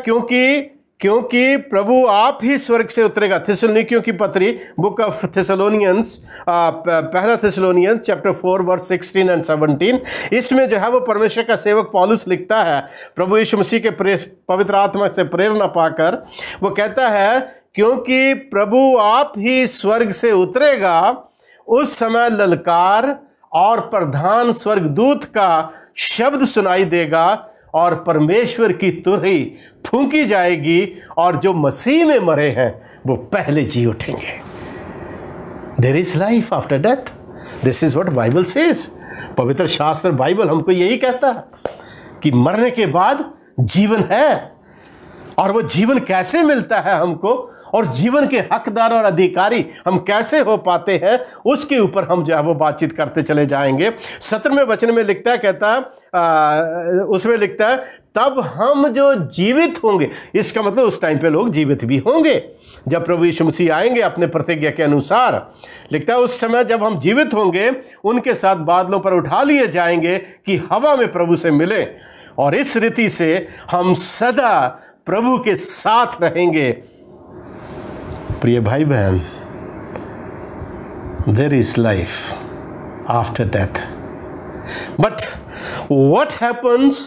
क्योंकि प्रभु आप ही स्वर्ग से उतरेगा। थिस्सलुनीकियों की पत्री, बुक ऑफ थिस्सलुनियंस, पहला थिस्सलुनियंस चैप्टर 4 वर्स 16 एंड 17, इसमें जो है वो परमेश्वर का सेवक पौलुस लिखता है प्रभु यीशु मसीह के पवित्र आत्मा से प्रेरणा पाकर, वो कहता है क्योंकि प्रभु आप ही स्वर्ग से उतरेगा, उस समय ललकार और प्रधान स्वर्गदूत का शब्द सुनाई देगा और परमेश्वर की तुरही फूंकी जाएगी और जो मसीह में मरे हैं वो पहले जी उठेंगे। There is life after death, this is what Bible says. पवित्र शास्त्र बाइबल हमको यही कहता है कि मरने के बाद जीवन है और वो जीवन कैसे मिलता है हमको और जीवन के हकदार और अधिकारी हम कैसे हो पाते हैं, उसके ऊपर हम जो है वो बातचीत करते चले जाएंगे। 17वें वचन में लिखता है, उसमें लिखता है तब हम जो जीवित होंगे, इसका मतलब उस टाइम पे लोग जीवित भी होंगे जब प्रभु यीशु मसीह आएंगे अपने प्रतिज्ञा के अनुसार। लिखता है उस समय जब हम जीवित होंगे उनके साथ बादलों पर उठा लिए जाएंगे कि हवा में प्रभु से मिले और इस रीति से हम सदा प्रभु के साथ रहेंगे। प्रिय भाई बहन, there is life after death, but what happens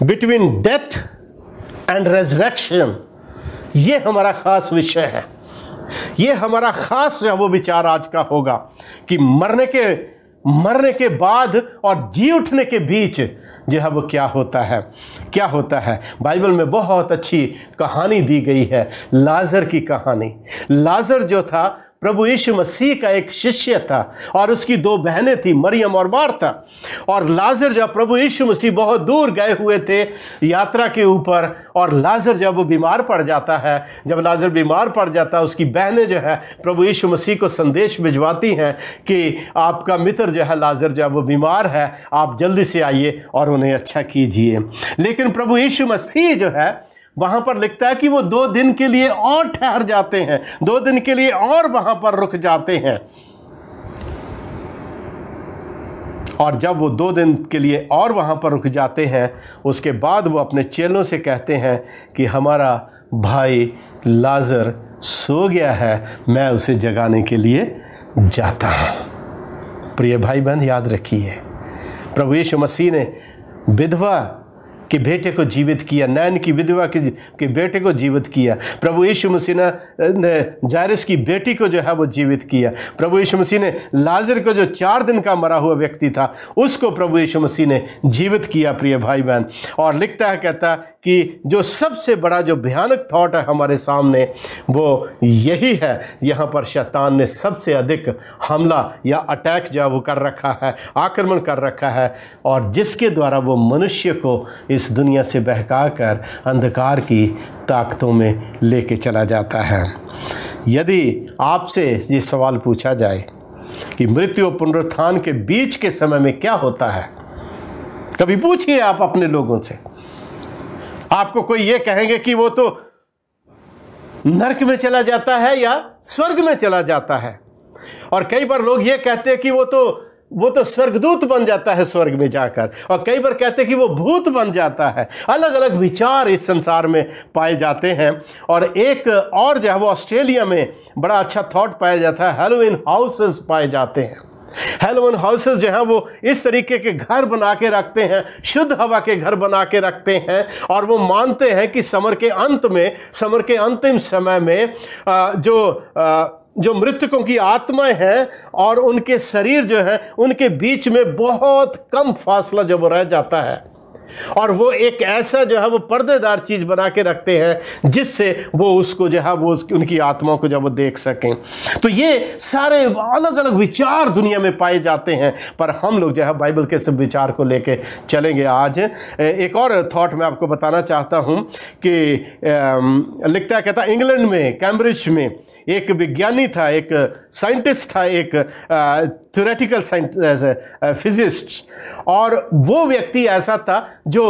between death and resurrection, ये हमारा खास विषय है। ये हमारा खास वो विचार आज का होगा कि मरने के बाद और जी उठने के बीच जो है वो क्या होता है। बाइबल में बहुत अच्छी कहानी दी गई है, लाजर की कहानी। लाजर जो था प्रभु यीशु मसीह का एक शिष्य था और उसकी 2 बहनें थी, मरियम और मार्था। और लाजर जब प्रभु यीशु मसीह बहुत दूर गए हुए थे यात्रा के ऊपर और लाजर जब वो बीमार पड़ जाता है, जब लाजर बीमार पड़ जाता है, उसकी बहनें जो है प्रभु यीशु मसीह को संदेश भिजवाती हैं कि आपका मित्र जो है लाजर जो है वो बीमार है, आप जल्दी से आइए और उन्हें अच्छा कीजिए। लेकिन प्रभु यीशु मसीह जो है वहां पर लिखता है कि वो 2 दिन के लिए और ठहर जाते हैं, 2 दिन के लिए और वहां पर रुक जाते हैं। और जब वो 2 दिन के लिए और वहां पर रुक जाते हैं, उसके बाद वो अपने चेलों से कहते हैं कि हमारा भाई लाजर सो गया है, मैं उसे जगाने के लिए जाता हूं। प्रिय भाई बहन, याद रखिए प्रभु यीशु मसीह ने विधवा के बेटे को जीवित किया, नैन की विधवा के बेटे को जीवित किया। प्रभु यीशु मसीह ने जायरस की बेटी को जो है वो जीवित किया। प्रभु यीशु मसीह ने लाजर को जो 4 दिन का मरा हुआ व्यक्ति था उसको प्रभु यीशु मसीह ने जीवित किया। प्रिय भाई बहन, और लिखता है, कहता कि जो सबसे बड़ा जो भयानक थॉट है हमारे सामने वो यही है, यहाँ पर शैतान ने सबसे अधिक हमला या अटैक जो वो कर रखा है, आक्रमण कर रखा है, और जिसके द्वारा वो मनुष्य को इस दुनिया से बहकाकर अंधकार की ताकतों में लेके चला जाता है। यदि आपसे ये सवाल पूछा जाए कि मृत्यु और पुनरुत्थान के बीच के समय में क्या होता है, कभी पूछिए आप अपने लोगों से, आपको कोई ये कहेंगे कि वो तो नरक में चला जाता है या स्वर्ग में चला जाता है। और कई बार लोग ये कहते हैं कि वो तो स्वर्गदूत बन जाता है स्वर्ग में जाकर, और कई बार कहते हैं कि वो भूत बन जाता है। अलग अलग विचार इस संसार में पाए जाते हैं। और एक और जो है वो ऑस्ट्रेलिया में बड़ा अच्छा थॉट पाया जाता है, हेलोविन हाउसेस पाए जाते हैं। हेलोविन हाउसेस जो है वो इस तरीके के घर बना के रखते हैं, शुद्ध हवा के घर बना के रखते हैं, और वो मानते हैं कि समर के अंतिम समय में जो मृतकों की आत्माएं हैं और उनके शरीर जो है उनके बीच में बहुत कम फासला जब रह जाता है, और वो एक ऐसा जो है वो पर्देदार चीज बना के रखते हैं जिससे वो उसको जो है वो उनकी आत्माओं को जब वो देख सकें। तो ये सारे अलग अलग विचार दुनिया में पाए जाते हैं, पर हम लोग जो है बाइबल के सब विचार को लेके चलेंगे। आज एक और थॉट मैं आपको बताना चाहता हूं कि लिखता है, कहता इंग्लैंड में कैम्ब्रिज में एक विज्ञानी था, एक साइंटिस्ट था, एक थ्योरेटिकल फिजिस्ट, और वो व्यक्ति ऐसा था जो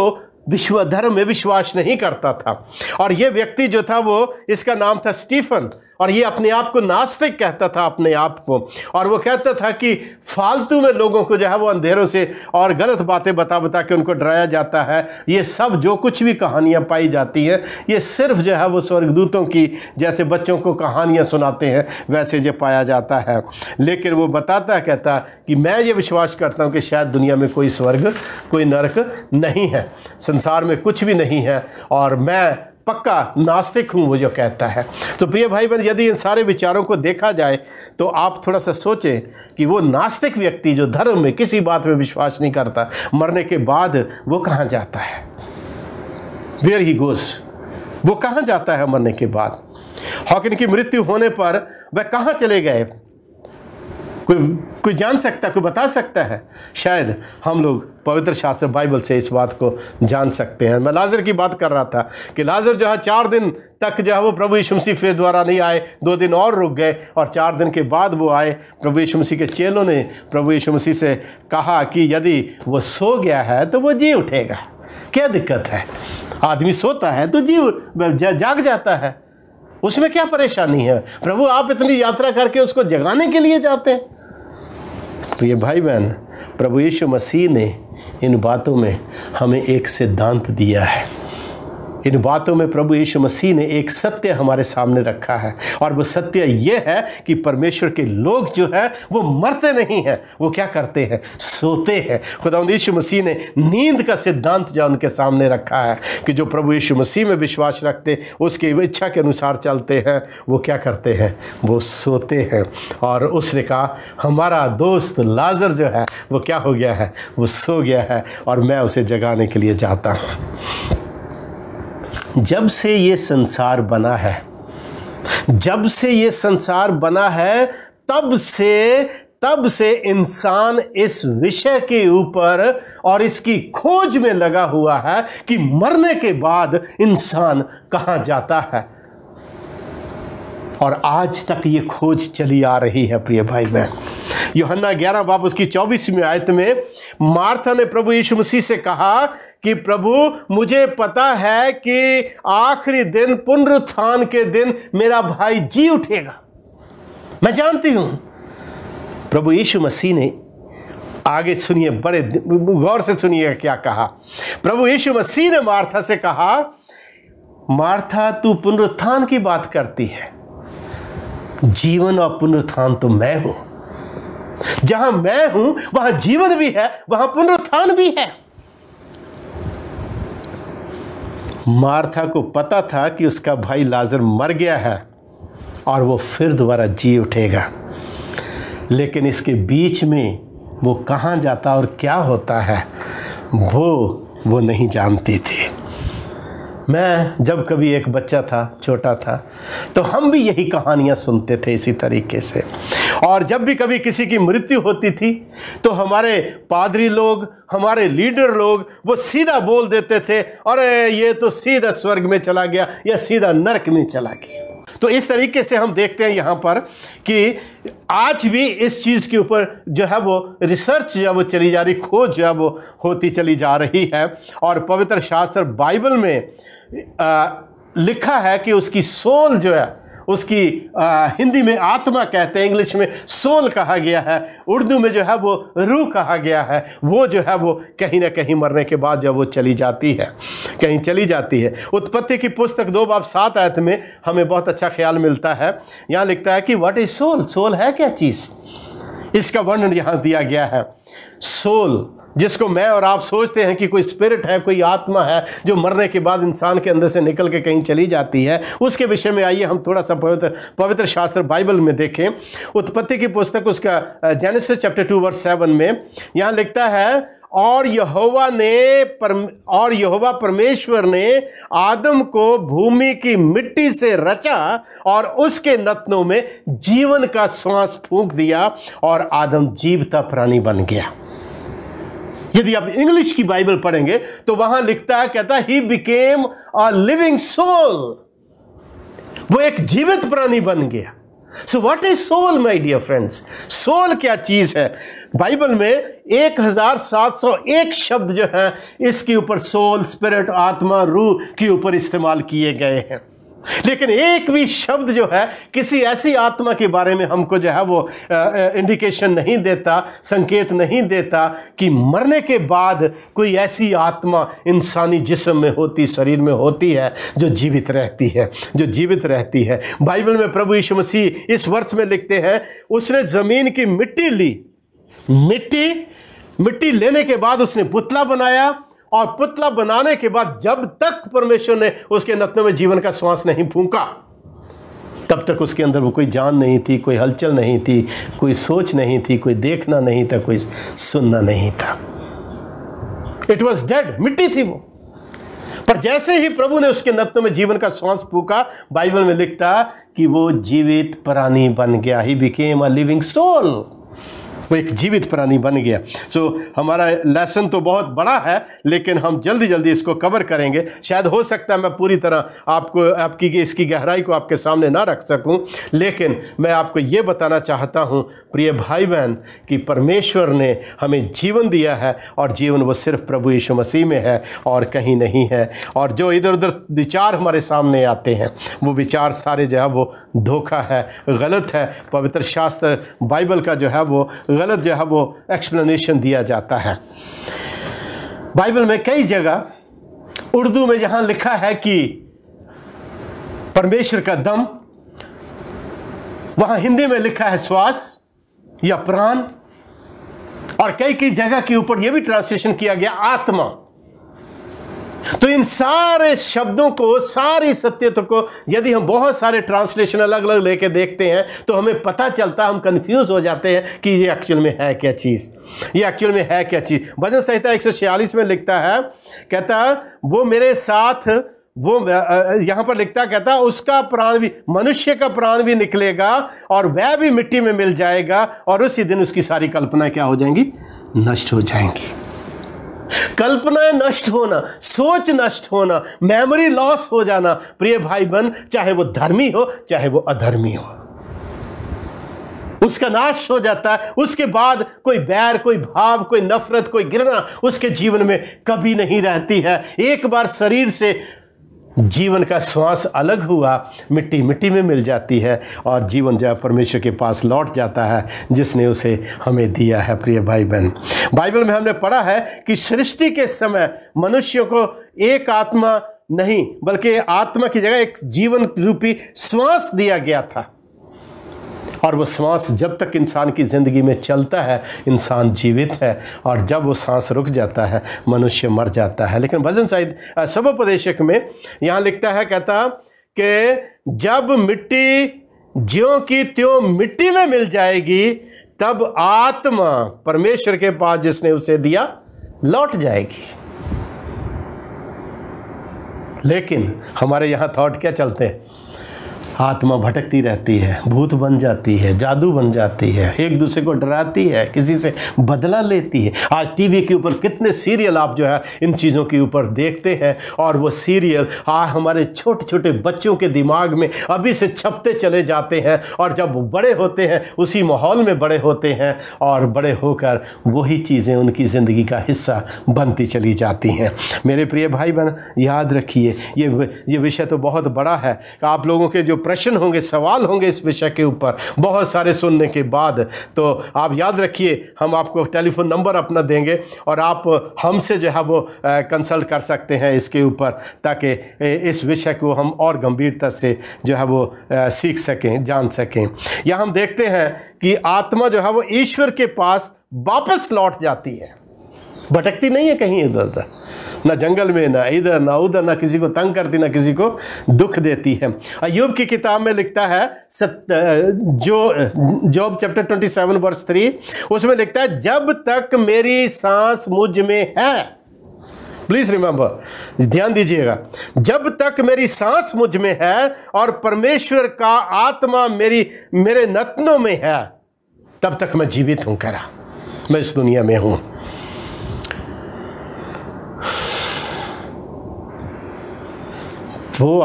विश्व धर्म में विश्वास नहीं करता था। और ये व्यक्ति जो था वो, इसका नाम था स्टीफन, और ये अपने आप को नास्तिक कहता था अपने आप को। और वो कहता था कि फालतू में लोगों को जो है वो अंधेरों से और गलत बातें बता बता के उनको डराया जाता है। ये सब जो कुछ भी कहानियाँ पाई जाती है ये सिर्फ जो है वो स्वर्गदूतों की, जैसे बच्चों को कहानियाँ सुनाते हैं वैसे जो पाया जाता है। लेकिन वो बताता, कहता कि मैं ये विश्वास करता हूँ कि शायद दुनिया में कोई स्वर्ग कोई नरक नहीं है, संसार में कुछ भी नहीं है, और मैं पक्का नास्तिक हूँ, वो जो कहता है। तो प्रिय भाई बहन, यदि इन सारे विचारों को देखा जाए तो आप थोड़ा सा सोचें कि वो नास्तिक व्यक्ति जो धर्म में किसी बात में विश्वास नहीं करता, मरने के बाद वो कहाँ जाता है? वेयर ही गोस, वो कहाँ जाता है मरने के बाद? हॉकिन की मृत्यु होने पर वह कहाँ चले गए? कोई जान सकता है, कोई बता सकता है? शायद हम लोग पवित्र शास्त्र बाइबल से इस बात को जान सकते हैं। मैं लाजर की बात कर रहा था कि लाजर जो है 4 दिन तक जो है वो प्रभु यीशु मसीह के द्वारा नहीं आए, 2 दिन और रुक गए, और 4 दिन के बाद वो आए। प्रभु यीशु मसीह के चेलों ने प्रभु यीशु मसीह से कहा कि यदि वो सो गया है तो वो जी उठेगा। क्या दिक्कत है? आदमी सोता है तो जाग जाता है, उसमें क्या परेशानी है? प्रभु आप इतनी यात्रा करके उसको जगाने के लिए जाते हैं। तो ये भाई बहन, प्रभु यीशु मसीह ने इन बातों में हमें एक सिद्धांत दिया है। इन बातों में प्रभु यीशु मसीह ने एक सत्य हमारे सामने रखा है, और वो सत्य ये है कि परमेश्वर के लोग जो है वो मरते नहीं हैं, वो क्या करते हैं? सोते हैं। खुदावंद यीशु मसीह ने नींद का सिद्धांत जो उनके सामने रखा है कि जो प्रभु यीशु मसीह में विश्वास रखते, उसकी इच्छा के अनुसार चलते हैं, वो क्या करते हैं? वो सोते हैं। और उसने कहा हमारा दोस्त लाजर जो है वो क्या हो गया है? वो सो गया है, और मैं उसे जगाने के लिए जाता हूँ। जब से ये संसार बना है, तब से इंसान इस विषय के ऊपर और इसकी खोज में लगा हुआ है कि मरने के बाद इंसान कहाँ जाता है। और आज तक ये खोज चली आ रही है। प्रिय भाई बहन, यूहन्ना 11 बाब उसकी 24वीं आयत में मार्था ने प्रभु यीशु मसीह से कहा कि प्रभु मुझे पता है कि आखिरी दिन, पुनरुत्थान के दिन मेरा भाई जी उठेगा, मैं जानती हूं। प्रभु यीशु मसीह ने आगे सुनिए, बड़े गौर से सुनिए क्या कहा। प्रभु यीशु मसीह ने मार्था से कहा, मार्था तू पुनरुत्थान की बात करती है, जीवन और पुनरुत्थान तो मैं हूं। जहां मैं हूं वहां जीवन भी है, वहां पुनरुत्थान भी है। मार्था को पता था कि उसका भाई लाजर मर गया है और वो फिर दोबारा जी उठेगा, लेकिन इसके बीच में वो कहां जाता और क्या होता है वो नहीं जानती थी। मैं जब कभी एक बच्चा था, छोटा था, तो हम भी यही कहानियां सुनते थे इसी तरीके से। और जब भी कभी किसी की मृत्यु होती थी तो हमारे पादरी लोग, हमारे लीडर लोग वो सीधा बोल देते थे, अरे ये तो सीधा स्वर्ग में चला गया या सीधा नरक में चला गया। तो इस तरीके से हम देखते हैं यहाँ पर कि आज भी इस चीज़ के ऊपर जो है वो रिसर्च जो है वो चली जा रही, खोज जो है वो होती चली जा रही है। और पवित्र शास्त्र बाइबल में लिखा है कि उसकी सोल जो है, उसकी हिंदी में आत्मा कहते हैं, इंग्लिश में सोल कहा गया है, उर्दू में जो है वो रूह कहा गया है, वो जो है वो कहीं ना कहीं मरने के बाद जब वो चली जाती है, कहीं चली जाती है। उत्पत्ति की पुस्तक 2:7 में हमें बहुत अच्छा ख्याल मिलता है। यहाँ लिखता है कि व्हाट इज सोल, सोल है क्या चीज़, इसका वर्णन यहाँ दिया गया है। सोल जिसको मैं और आप सोचते हैं कि कोई स्पिरिट है, कोई आत्मा है जो मरने के बाद इंसान के अंदर से निकल के कहीं चली जाती है, उसके विषय में आइए हम थोड़ा सा पवित्र शास्त्र बाइबल में देखें। उत्पत्ति की पुस्तक उसका जेनेसिस चैप्टर 2:7 में यहाँ लिखता है, और यहोवा परमेश्वर ने आदम को भूमि की मिट्टी से रचा और उसके नथनों में जीवन का श्वास फूंक दिया और आदम जीवता प्राणी बन गया। यदि आप इंग्लिश की बाइबल पढ़ेंगे तो वहां लिखता है, कहता है, he became a living soul, वो एक जीवित प्राणी बन गया। So what is soul my dear friends? Soul क्या चीज है? बाइबल में 1701 शब्द जो हैं इसके ऊपर सोल, स्पिरिट, आत्मा, रूह के ऊपर इस्तेमाल किए गए हैं, लेकिन एक भी शब्द जो है किसी ऐसी आत्मा के बारे में हमको जो है वो इंडिकेशन नहीं देता, संकेत नहीं देता कि मरने के बाद कोई ऐसी आत्मा इंसानी जिस्म में होती, शरीर में होती है जो जीवित रहती है, जो जीवित रहती है। बाइबल में प्रभु यीशु मसीह इस वर्ष में लिखते हैं, उसने जमीन की मिट्टी ली, मिट्टी लेने के बाद उसने पुतला बनाया, और पुतला बनाने के बाद जब तक परमेश्वर ने उसके नथनों में जीवन का श्वास नहीं फूंका, तब तक उसके अंदर वो कोई जान नहीं थी, कोई हलचल नहीं थी, कोई सोच नहीं थी, कोई देखना नहीं था, कोई सुनना नहीं था। इट वॉज डेड, मिट्टी थी वो। पर जैसे ही प्रभु ने उसके नथनों में जीवन का श्वास फूंका, बाइबल में लिखता कि वो जीवित प्राणी बन गया। He became a living soul, वो एक जीवित प्राणी बन गया। सो हमारा लेसन तो बहुत बड़ा है, लेकिन हम जल्दी जल्दी इसको कवर करेंगे। शायद हो सकता है मैं पूरी तरह आपकी इसकी गहराई को आपके सामने ना रख सकूं, लेकिन मैं आपको ये बताना चाहता हूं प्रिय भाई बहन कि परमेश्वर ने हमें जीवन दिया है, और जीवन वो सिर्फ प्रभु यीशु मसीह में है और कहीं नहीं है। और जो इधर उधर विचार हमारे सामने आते हैं, वो विचार सारे जो है वो धोखा है, गलत है। पवित्र शास्त्र बाइबल का जो है वो गलत जो है वो एक्सप्लेनेशन दिया जाता है। बाइबल में कई जगह उर्दू में जहां लिखा है कि परमेश्वर का दम, वहां हिंदी में लिखा है श्वास या प्राण, और कई जगह के ऊपर यह भी ट्रांसलेशन किया गया आत्मा। तो इन सारे शब्दों को, सारी सत्यता को यदि हम बहुत सारे ट्रांसलेशन अलग अलग लेके देखते हैं तो हमें पता चलता, हम कंफ्यूज हो जाते हैं कि ये एक्चुअल में है क्या चीज़, ये एक्चुअल में है क्या चीज़। भजन संहिता 146 में लिखता है, कहता वो मेरे साथ, वो यहाँ पर लिखता, कहता उसका प्राण भी, मनुष्य का प्राण भी निकलेगा और वह भी मिट्टी में मिल जाएगा, और उसी दिन उसकी सारी कल्पनाएं क्या हो जाएंगी? नष्ट हो जाएंगी। कल्पनाएं नष्ट होना, सोच नष्ट होना, मेमोरी लॉस हो जाना, प्रिय भाई बहन, चाहे वो धर्मी हो चाहे वो अधर्मी हो, उसका नाश हो जाता है। उसके बाद कोई बैर, कोई भाव, कोई नफरत, कोई घृणा उसके जीवन में कभी नहीं रहती है। एक बार शरीर से जीवन का श्वास अलग हुआ, मिट्टी मिट्टी में मिल जाती है, और जीवन जो है परमेश्वर के पास लौट जाता है जिसने उसे हमें दिया है। प्रिय भाई बहन, बाइबल में हमने पढ़ा है कि सृष्टि के समय मनुष्यों को एक आत्मा नहीं बल्कि आत्मा की जगह एक जीवन रूपी श्वास दिया गया था, और वो श्वास जब तक इंसान की ज़िंदगी में चलता है इंसान जीवित है, और जब वो सांस रुक जाता है मनुष्य मर जाता है। लेकिन भजन संहिता सबोपदेशक में यहाँ लिखता है, कहता कि जब मिट्टी ज्यों की त्यों मिट्टी में मिल जाएगी, तब आत्मा परमेश्वर के पास जिसने उसे दिया लौट जाएगी। लेकिन हमारे यहाँ थॉट क्या चलते हैं? आत्मा भटकती रहती है, भूत बन जाती है, जादू बन जाती है, एक दूसरे को डराती है, किसी से बदला लेती है। आज टीवी के ऊपर कितने सीरियल आप जो है इन चीज़ों के ऊपर देखते हैं, और वो सीरियल हमारे छोटे छोटे बच्चों के दिमाग में अभी से छपते चले जाते हैं, और जब वो बड़े होते हैं उसी माहौल में बड़े होते हैं, और बड़े होकर वही चीज़ें उनकी ज़िंदगी का हिस्सा बनती चली जाती हैं। मेरे प्रिय भाई बहन, याद रखिए ये विषय तो बहुत बड़ा है। आप लोगों के जो प्रश्न होंगे, सवाल होंगे इस विषय के ऊपर बहुत सारे सुनने के बाद, तो आप याद रखिए हम आपको टेलीफोन नंबर अपना देंगे, और आप हमसे जो है वो कंसल्ट कर सकते हैं इसके ऊपर, ताकि इस विषय को हम और गंभीरता से जो है वो सीख सकें, जान सकें। यहाँ हम देखते हैं कि आत्मा जो है वो ईश्वर के पास वापस लौट जाती है, भटकती नहीं है कहीं इधर उधर, ना जंगल में, ना इधर ना उधर, ना किसी को तंग करती, ना किसी को दुख देती है। अय्यूब की किताब में लिखता है जॉब चैप्टर 27 वर्स 3, उसमें लिखता है, जब तक मेरी सांस मुझ में है, प्लीज रिमेंबर, ध्यान दीजिएगा, जब तक मेरी सांस मुझ में है और परमेश्वर का आत्मा मेरे नथनों में है, तब तक मैं जीवित हूं। करा मैं इस दुनिया में हूं। वो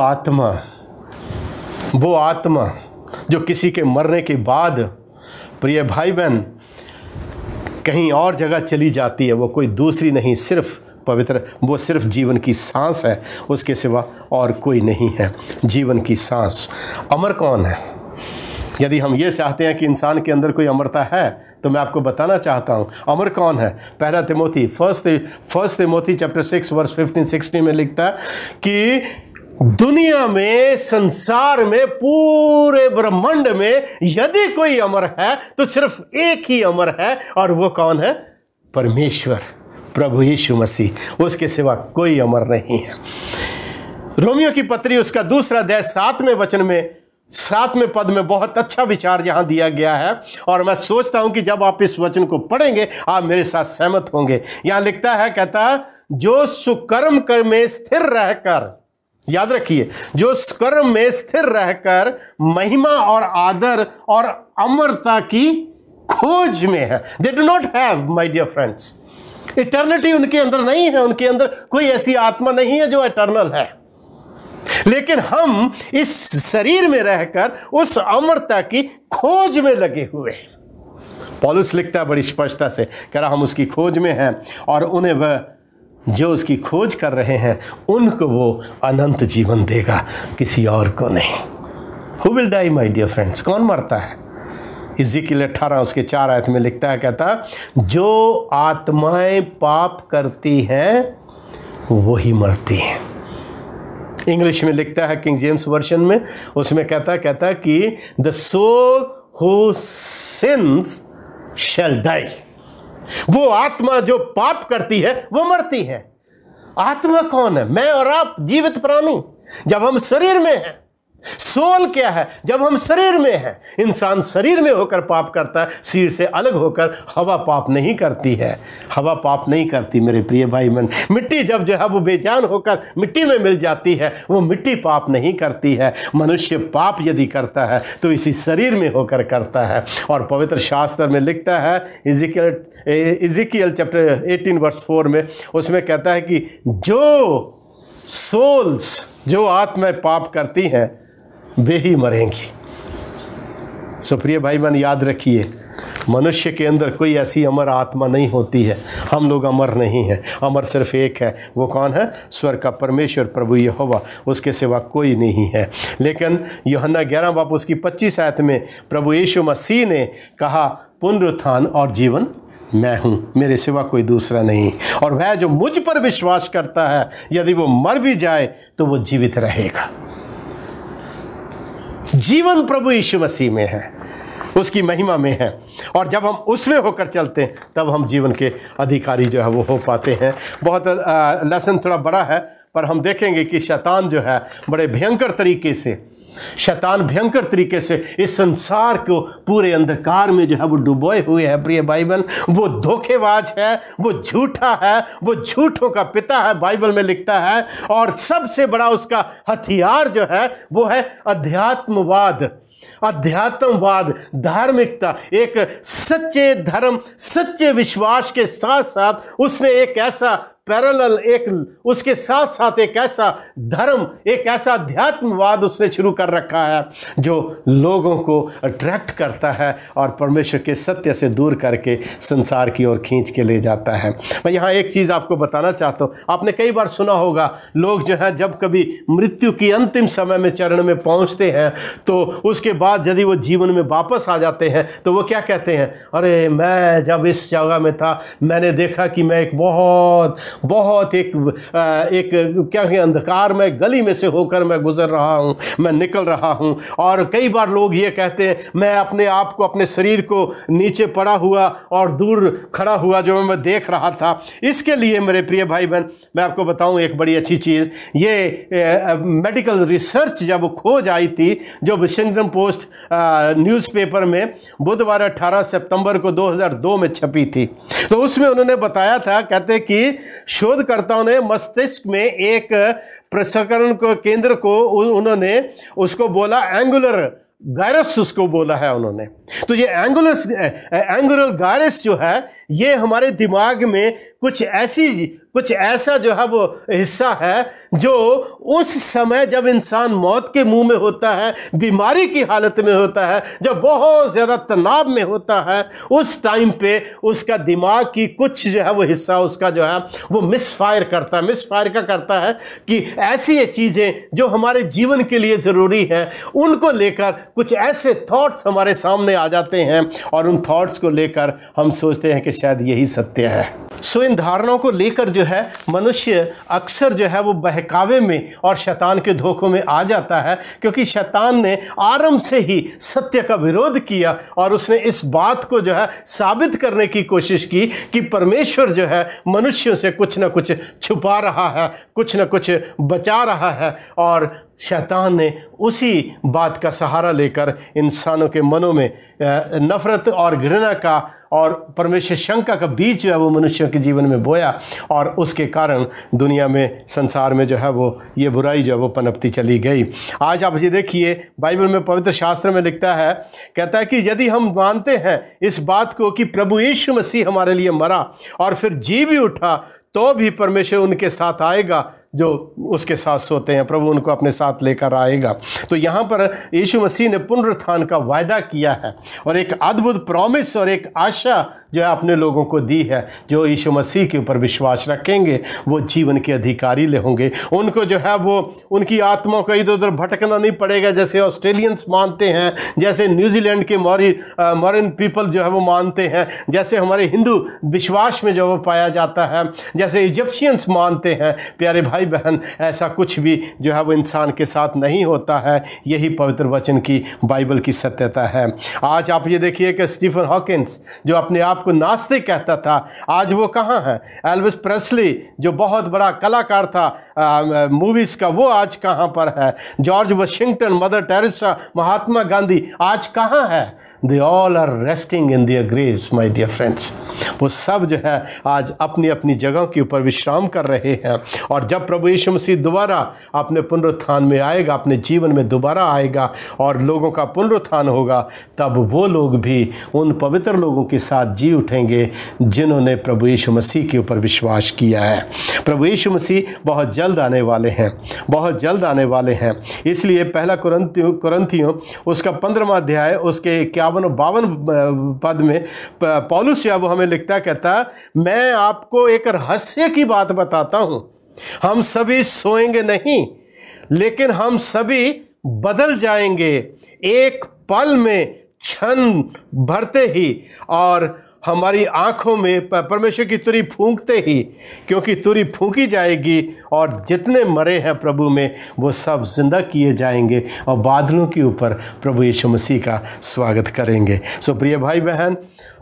आत्मा जो किसी के मरने के बाद, प्रिय भाई बहन, कहीं और जगह चली जाती है, वो कोई दूसरी नहीं, सिर्फ पवित्र, वो सिर्फ जीवन की सांस है, उसके सिवा और कोई नहीं है। जीवन की सांस। अमर कौन है? यदि हम ये चाहते हैं कि इंसान के अंदर कोई अमरता है, तो मैं आपको बताना चाहता हूँ अमर कौन है। पहला Timothy first Timothy chapter 6 verse 15-16 में लिखता है कि दुनिया में, संसार में, पूरे ब्रह्मांड में यदि कोई अमर है तो सिर्फ एक ही अमर है, और वो कौन है? परमेश्वर, प्रभु यीशु मसीह। उसके सिवा कोई अमर नहीं है। रोमियो की पत्री उसका 2 अध्याय 7वें पद में बहुत अच्छा विचार यहां दिया गया है, और मैं सोचता हूं कि जब आप इस वचन को पढ़ेंगे आप मेरे साथ सहमत होंगे। यहां लिखता है, कहता है, जो सुकर्म में स्थिर रहकर, याद रखिए, जो कर्म में स्थिर रहकर महिमा और आदर और अमरता की खोज में है। They do not have, my dear friends, eternity उनके अंदर नहीं है। उनके अंदर कोई ऐसी आत्मा नहीं है जो इटर्नल है, लेकिन हम इस शरीर में रहकर उस अमरता की खोज में लगे हुए हैं। पौलुस लिखता है बड़ी स्पष्टता से, कह रहा हम उसकी खोज में हैं, और उन्हें वह जो उसकी खोज कर रहे हैं उनको वो अनंत जीवन देगा, किसी और को नहीं। Who will die, my dear friends? कौन मरता है? इज़िकियल 18 उसके 4 आयत में लिखता है, कहता, जो आत्माएं पाप करती हैं वही मरती हैं। इंग्लिश में लिखता है किंग जेम्स वर्जन में, उसमें कहता है कि the soul who sins shall die. वो आत्मा जो पाप करती है वो मरती है। आत्मा कौन है? मैं और आप, जीवित प्राणी, जब हम शरीर में हैं। सोल क्या है? जब हम शरीर में हैं। इंसान शरीर में होकर पाप करता है, शरीर से अलग होकर हवा पाप नहीं करती है। हवा पाप नहीं करती मेरे प्रिय भाई मन। मिट्टी जब जो है वो बेजान होकर मिट्टी में मिल जाती है, वो मिट्टी पाप नहीं करती है। मनुष्य पाप यदि करता है तो इसी शरीर में होकर करता है। और पवित्र शास्त्र में लिखता है इज़िकियल चैप्टर 18 वर्स 4 में, उसमें कहता है कि जो सोल्स, जो आत्माएं पाप करती हैं वे ही मरेंगी। सो प्रिय भाई बहन, याद रखिए, मनुष्य के अंदर कोई ऐसी अमर आत्मा नहीं होती है। हम लोग अमर नहीं हैं। अमर सिर्फ एक है। वो कौन है? स्वर्ग का परमेश्वर, प्रभु यहोवा। उसके सिवा कोई नहीं है। लेकिन यूहन्ना 11 बाब उसकी 25 आयत में प्रभु यीशु मसीह ने कहा, पुनरुत्थान और जीवन मैं हूं, मेरे सिवा कोई दूसरा नहीं। और वह जो मुझ पर विश्वास करता है, यदि वो मर भी जाए तो वो जीवित रहेगा। जीवन प्रभु यीशु मसीह में है, उसकी महिमा में है। और जब हम उसमें होकर चलते हैं तब हम जीवन के अधिकारी जो है वो हो पाते हैं। बहुत लेसन थोड़ा बड़ा है, पर हम देखेंगे कि शैतान जो है बड़े भयंकर तरीके से शैतान भयंकर तरीके से इस संसार को पूरे अंधकार में जो है वो डुबोए हुए है। प्रिय भाई बहन, वो धोखेबाज है, वो झूठा है, वो झूठों का पिता है, बाइबल में लिखता है। और सबसे बड़ा उसका हथियार जो है वो है अध्यात्मवाद। अध्यात्मवाद, धार्मिकता, एक सच्चे धर्म, सच्चे विश्वास के साथ साथ उसने एक ऐसा पैरेलल, एक उसके साथ साथ एक ऐसा धर्म, एक ऐसा अध्यात्मवाद उसने शुरू कर रखा है जो लोगों को अट्रैक्ट करता है और परमेश्वर के सत्य से दूर करके संसार की ओर खींच के ले जाता है। मैं यहाँ एक चीज़ आपको बताना चाहता हूँ। आपने कई बार सुना होगा, लोग जो है जब कभी मृत्यु की अंतिम समय में चरण में पहुँचते हैं तो उसके बाद यदि वो जीवन में वापस आ जाते हैं तो वो क्या कहते हैं, अरे मैं जब इस जगह में था मैंने देखा कि मैं एक बहुत एक क्या है, अंधकार में गली में से होकर मैं गुजर रहा हूँ, मैं निकल रहा हूँ। और कई बार लोग ये कहते हैं, मैं अपने आप को, अपने शरीर को नीचे पड़ा हुआ और दूर खड़ा हुआ जो मैं देख रहा था। इसके लिए मेरे प्रिय भाई बहन, मैं आपको बताऊँ एक बड़ी अच्छी चीज़, ये मेडिकल रिसर्च जब खोज आई थी, जो वाशिंगटन पोस्ट न्यूज़पेपर में बुधवार 18 सितंबर को 2002 में छपी थी, तो उसमें उन्होंने बताया था, कहते कि शोधकर्ताओं ने मस्तिष्क में एक प्रसंस्करण को केंद्र को उन्होंने उसको बोला एंगुलर गायरस, उसको बोला है उन्होंने। तो ये एंगुलर गायरस जो है ये हमारे दिमाग में कुछ ऐसा जो है वो हिस्सा है जो उस समय जब इंसान मौत के मुंह में होता है, बीमारी की हालत में होता है, जब बहुत ज़्यादा तनाव में होता है, उस टाइम पे उसका दिमाग की कुछ जो है वो हिस्सा उसका जो है वो मिसफायर करता है। मिसफायर का करता है कि ऐसी चीज़ें जो हमारे जीवन के लिए ज़रूरी हैं उनको लेकर कुछ ऐसे थॉट्स हमारे सामने आ जाते हैं और उन थॉट्स को लेकर हम सोचते हैं कि शायद यही सत्य है। सो इन धारणाओं को लेकर जो है मनुष्य अक्सर जो है वो बहकावे में और शैतान के धोखों में आ जाता है, क्योंकि शैतान ने आरंभ से ही सत्य का विरोध किया और उसने इस बात को जो है साबित करने की कोशिश की कि परमेश्वर जो है मनुष्यों से कुछ ना कुछ छुपा रहा है, कुछ ना कुछ बचा रहा है। और शैतान ने उसी बात का सहारा लेकर इंसानों के मनों में नफरत और घृणा का और परमेश्वर शंका का बीज जो है वो मनुष्यों के जीवन में बोया और उसके कारण दुनिया में, संसार में जो है वो ये बुराई जो है वो पनपती चली गई। आज आप ये देखिए, बाइबल में, पवित्र शास्त्र में लिखता है, कहता है कि यदि हम मानते हैं इस बात को कि प्रभु यीशु मसीह हमारे लिए मरा और फिर जी भी उठा, तो भी परमेश्वर उनके साथ आएगा जो उसके साथ सोते हैं, प्रभु उनको अपने साथ लेकर आएगा। तो यहाँ पर यीशु मसीह ने पुनरुत्थान का वायदा किया है और एक अद्भुत प्रॉमिस और एक आशा जो है अपने लोगों को दी है। जो यीशु मसीह के ऊपर विश्वास रखेंगे वो जीवन के अधिकारी होंगे। उनको जो है वो उनकी आत्माओं को इधर उधर भटकना नहीं पड़ेगा, जैसे ऑस्ट्रेलियंस मानते हैं, जैसे न्यूजीलैंड के मॉरिन पीपल जो है वो मानते हैं, जैसे हमारे हिंदू विश्वास में जो वो पाया जाता है, जैसे इजिप्शियंस मानते हैं। प्यारे भाई बहन, ऐसा कुछ भी जो है वो इंसान के साथ नहीं होता है। यही पवित्र वचन की, बाइबल की सत्यता है। आज आप ये देखिए कि स्टीफन हॉकिंस जो अपने आप को नास्तिक कहता था, आज वो कहाँ है? एल्विस प्रेस्ली जो बहुत बड़ा कलाकार था मूवीज़ का, वो आज कहाँ पर है? George Washington, mother Teresa, Mahatma Gandhi आज कहाँ है? They all are resting in their graves my dear friends. वो सब जो है आज अपनी अपनी जगहों के ऊपर विश्राम कर रहे हैं। और जब प्रभु यीशु मसीह दोबारा अपने पुनरुत्थान में आएगा, अपने जीवन में दोबारा आएगा और लोगों का पुनरुत्थान होगा, तब वो लोग भी उन पवित्र लोगों के साथ जी उठेंगे जिन्होंने प्रभु यीशु मसीह के ऊपर विश्वास किया है। प्रभु यीशु मसीह बहुत जल्द आने वाले हैं, बहुत जल्द आने वाले हैं। इसलिए पहला कुरिन्थियों उसका 15वां अध्याय उसके 51-52 पद में पौलुस जो वो हमें लिखता है, कहता, मैं आपको एक रहस्य की बात बताता हूं, हम सभी सोएंगे नहीं, लेकिन हम सभी बदल जाएंगे एक पल में, क्षण भरते ही, और हमारी आंखों में परमेश्वर की तुरी फूंकते ही, क्योंकि तुरी फूंकी जाएगी और जितने मरे हैं प्रभु में वो सब जिंदा किए जाएंगे और बादलों के ऊपर प्रभु यीशु मसीह का स्वागत करेंगे। सो प्रिय भाई बहन,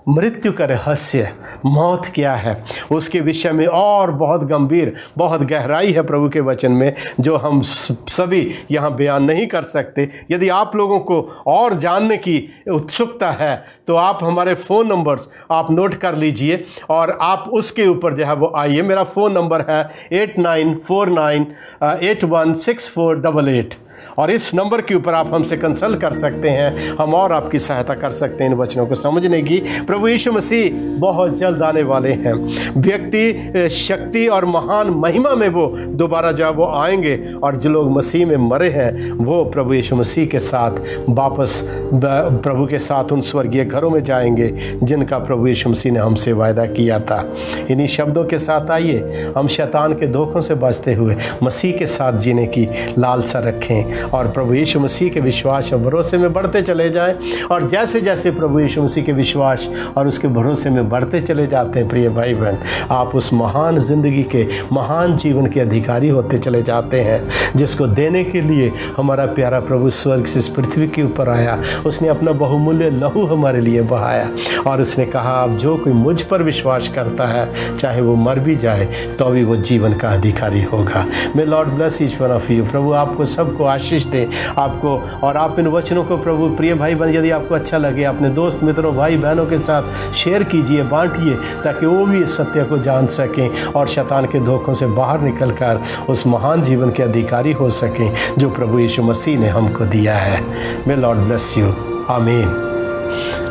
मृत्यु का रहस्य, मौत क्या है, उसके विषय में और बहुत गंभीर, बहुत गहराई है प्रभु के वचन में, जो हम सभी यहाँ बयान नहीं कर सकते। यदि आप लोगों को और जानने की उत्सुकता है तो आप हमारे फ़ोन नंबर्स आप नोट कर लीजिए और आप उसके ऊपर जो है वो आइए। मेरा फ़ोन नंबर है 8949816488 और इस नंबर के ऊपर आप हमसे कंसल्ट कर सकते हैं। हम और आपकी सहायता कर सकते हैं इन वचनों को समझने की। प्रभु यीशु मसीह बहुत जल्द आने वाले हैं। व्यक्ति शक्ति और महान महिमा में वो दोबारा जब वो आएंगे और जो लोग मसीह में मरे हैं वो प्रभु यीशु मसीह के साथ वापस प्रभु के साथ उन स्वर्गीय घरों में जाएंगे जिनका प्रभु यीशु मसीह ने हमसे वायदा किया था। इन्हीं शब्दों के साथ आइए हम शैतान के धोखों से बचते हुए मसीह के साथ जीने की लालसा रखें और प्रभु यीशु मसीह के विश्वास और भरोसे में बढ़ते चले जाएं। और जैसे जैसे प्रभु यीशु मसीह के विश्वास और उसके भरोसे में बढ़ते चले जाते हैं प्रिय भाई बहन, आप उस महान ज़िंदगी के, महान जीवन के अधिकारी होते चले जाते हैं जिसको देने के लिए हमारा प्यारा प्रभु स्वर्ग से इस पृथ्वी के ऊपर आया। उसने अपना बहुमूल्य लहू हमारे लिए बहाया और उसने कहा अब जो कोई मुझ पर विश्वास करता है चाहे वो मर भी जाए तो भी वो जीवन का अधिकारी होगा। May Lord bless each one of you. प्रभु आपको सबको आशीष दे आपको। और आप इन वचनों को प्रभु प्रिय भाई बहन यदि आपको अच्छा लगे अपने दोस्त मित्रों भाई बहनों के साथ शेयर कीजिए, बांटिए ताकि वो भी इस सत्य को जान सकें और शैतान के धोखों से बाहर निकलकर उस महान जीवन के अधिकारी हो सकें जो प्रभु यीशु मसीह ने हमको दिया है। मे लॉर्ड ब्लेस यू। आमीन।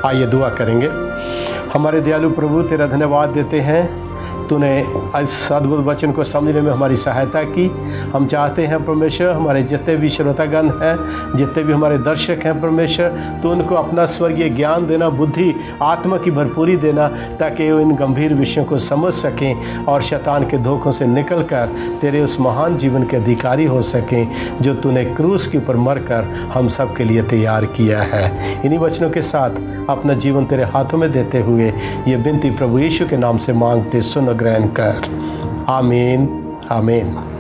आइए दुआ करेंगे। हमारे दयालु प्रभु तेरा धन्यवाद देते हैं, तूने इस अद्भुत वचन को समझने में हमारी सहायता की। हम चाहते हैं परमेश्वर हमारे जितने भी श्रोतागण हैं, जितने भी हमारे दर्शक हैं परमेश्वर, तो उनको अपना स्वर्गीय ज्ञान देना, बुद्धि आत्मा की भरपूरी देना ताकि वो इन गंभीर विषयों को समझ सकें और शैतान के धोखों से निकलकर तेरे उस महान जीवन के अधिकारी हो सकें जो तूने क्रूस के ऊपर मरकर हम सब के लिए तैयार किया है। इन्हीं वचनों के साथ अपना जीवन तेरे हाथों में देते हुए ये विनती प्रभु यीशु के नाम से मांगते सुन ग्रहण कर। आमीन आमीन।